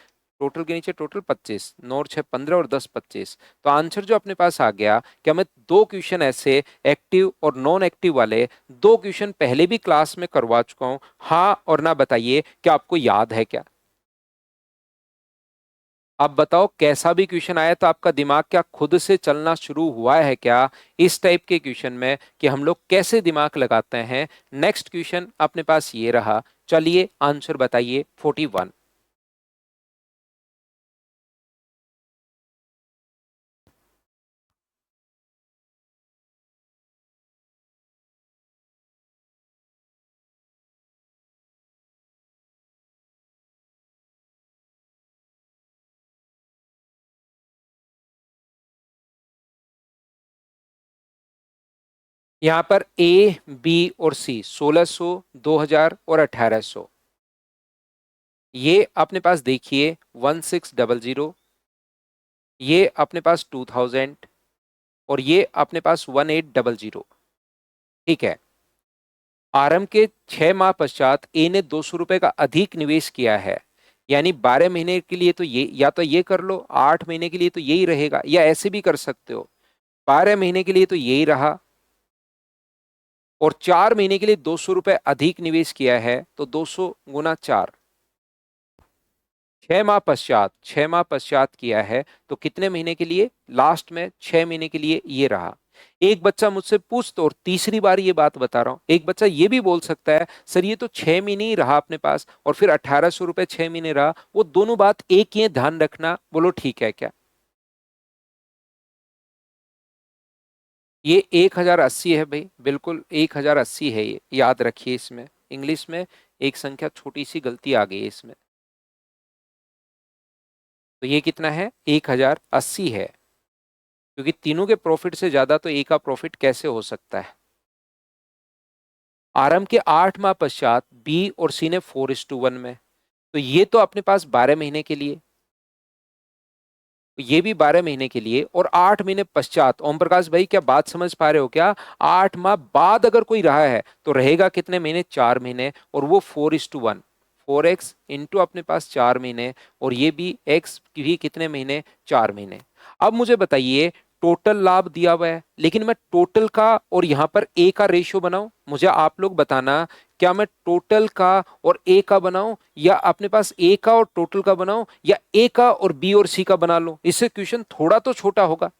टोटल के नीचे टोटल 25, 9 और 6 15 और 10 25। तो आंसर जो अपने पास आ गया, क्या मैं दो क्वेश्चन ऐसे एक्टिव और नॉन एक्टिव वाले दो क्वेश्चन पहले भी क्लास में करवा चुका हूं? हाँ और ना बताइए, क्या आपको याद है क्या? अब बताओ कैसा भी क्वेश्चन आया तो आपका दिमाग क्या खुद से चलना शुरू हुआ है क्या इस टाइप के क्वेश्चन में, कि हम लोग कैसे दिमाग लगाते हैं? नेक्स्ट क्वेश्चन अपने पास ये रहा, चलिए आंसर बताइए 41। यहां पर ए, बी और सी 1600, 2000 और 1800, ये अपने पास देखिए 1600, ये अपने पास 2000 और ये अपने पास 1800। ठीक है। आरंभ के 6 माह पश्चात ए ने 200 रुपए का अधिक निवेश किया है, यानी 12 महीने के लिए तो ये, या तो ये कर लो, 8 महीने के लिए तो यही रहेगा, या ऐसे भी कर सकते हो, 12 महीने के लिए तो यही रहा और 4 महीने के लिए 200 रुपए अधिक निवेश किया है, तो 200 गुना 4, 6 माह पश्चात किया है, तो कितने महीने के लिए, लास्ट में 6 महीने के लिए ये रहा। एक बच्चा मुझसे पूछ, तो और तीसरी बार ये बात बता रहा हूं, एक बच्चा ये भी बोल सकता है सर ये तो 6 महीने ही रहा अपने पास और फिर 1800 रुपए 6 महीने रहा, वो दोनों बात एक ही है, ध्यान रखना। बोलो ठीक है क्या? ये 1080 है भाई, बिल्कुल 1080 है, ये याद रखिए। इसमें इंग्लिश में एक संख्या छोटी सी गलती आ गई है इसमें, तो ये कितना है, 1080 है, क्योंकि तीनों के प्रॉफिट से ज्यादा तो ए का प्रॉफिट कैसे हो सकता है। आरंभ के 8 माह पश्चात बी और सी ने 4:1 में, तो ये तो अपने पास 12 महीने के लिए, ये भी 12 महीने के लिए, और 8 महीने पश्चात, ओम प्रकाश भाई क्या बात समझ पा रहे हो क्या? 8 माह बाद अगर कोई रहा है तो रहेगा कितने महीने, 4 महीने, और वो 4:1, 4x इंटू अपने पास 4 महीने, और ये भी x भी कितने महीने, 4 महीने। अब मुझे बताइए, टोटल लाभ दिया हुआ है, लेकिन मैं टोटल का और यहां पर ए का रेशियो बनाऊं, मुझे आप लोग बताना, क्या मैं टोटल का और ए का बनाऊं, या अपने पास ए का और टोटल का बनाऊं, या ए का और बी और सी का बना लूं? इससे क्वेश्चन थोड़ा तो छोटा होगा।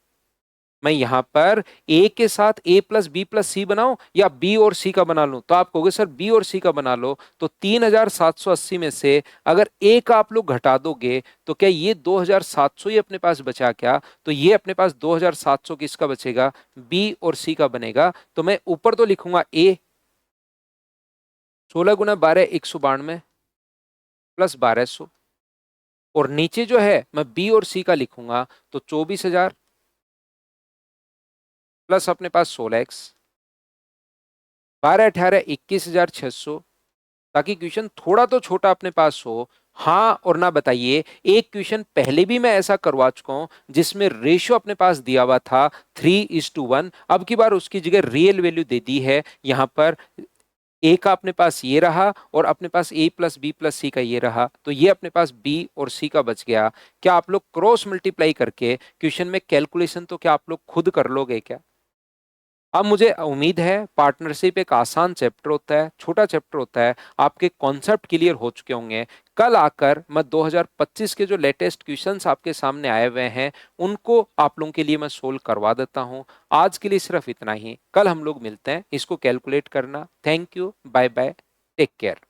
मैं यहां पर ए के साथ ए प्लस बी प्लस सी बनाऊं, या बी और सी का बना लूं? तो आप कहोगे सर बी और सी का बना लो। तो 3780 में से अगर ए का आप लोग घटा दोगे तो क्या ये 2700 ही अपने पास बचा क्या? तो ये अपने पास 2700 किसका बचेगा, बी और सी का बनेगा। तो मैं ऊपर तो लिखूंगा ए, 16 × 12 192 प्लस 1200, और नीचे जो है मैं बी और सी का लिखूंगा, तो 24,000 प्लस अपने पास 16x, 12 × 18 = 21,600, ताकि क्वेश्चन थोड़ा तो छोटा अपने पास हो। हाँ और ना बताइए, एक क्वेश्चन पहले भी मैं ऐसा करवा चुका हूं जिसमें रेशियो अपने पास दिया हुआ था 3:1, अब की बार उसकी जगह रियल वैल्यू दे दी है। यहां पर ए का अपने पास ये रहा और अपने पास ए प्लस बी प्लस सी का ये रहा, तो ये अपने पास बी और सी का बच गया। क्या आप लोग क्रॉस मल्टीप्लाई करके क्वेश्चन में कैलकुलेशन तो क्या आप लोग खुद कर लोगे क्या? अब मुझे उम्मीद है पार्टनरशिप एक आसान चैप्टर होता है, छोटा चैप्टर होता है, आपके कॉन्सेप्ट क्लियर हो चुके होंगे। कल आकर मैं 2025 के जो लेटेस्ट क्वेश्चंस आपके सामने आए हुए हैं उनको आप लोगों के लिए मैं सोल्व करवा देता हूं। आज के लिए सिर्फ इतना ही, कल हम लोग मिलते हैं, इसको कैलकुलेट करना। Thank you, bye bye, take care.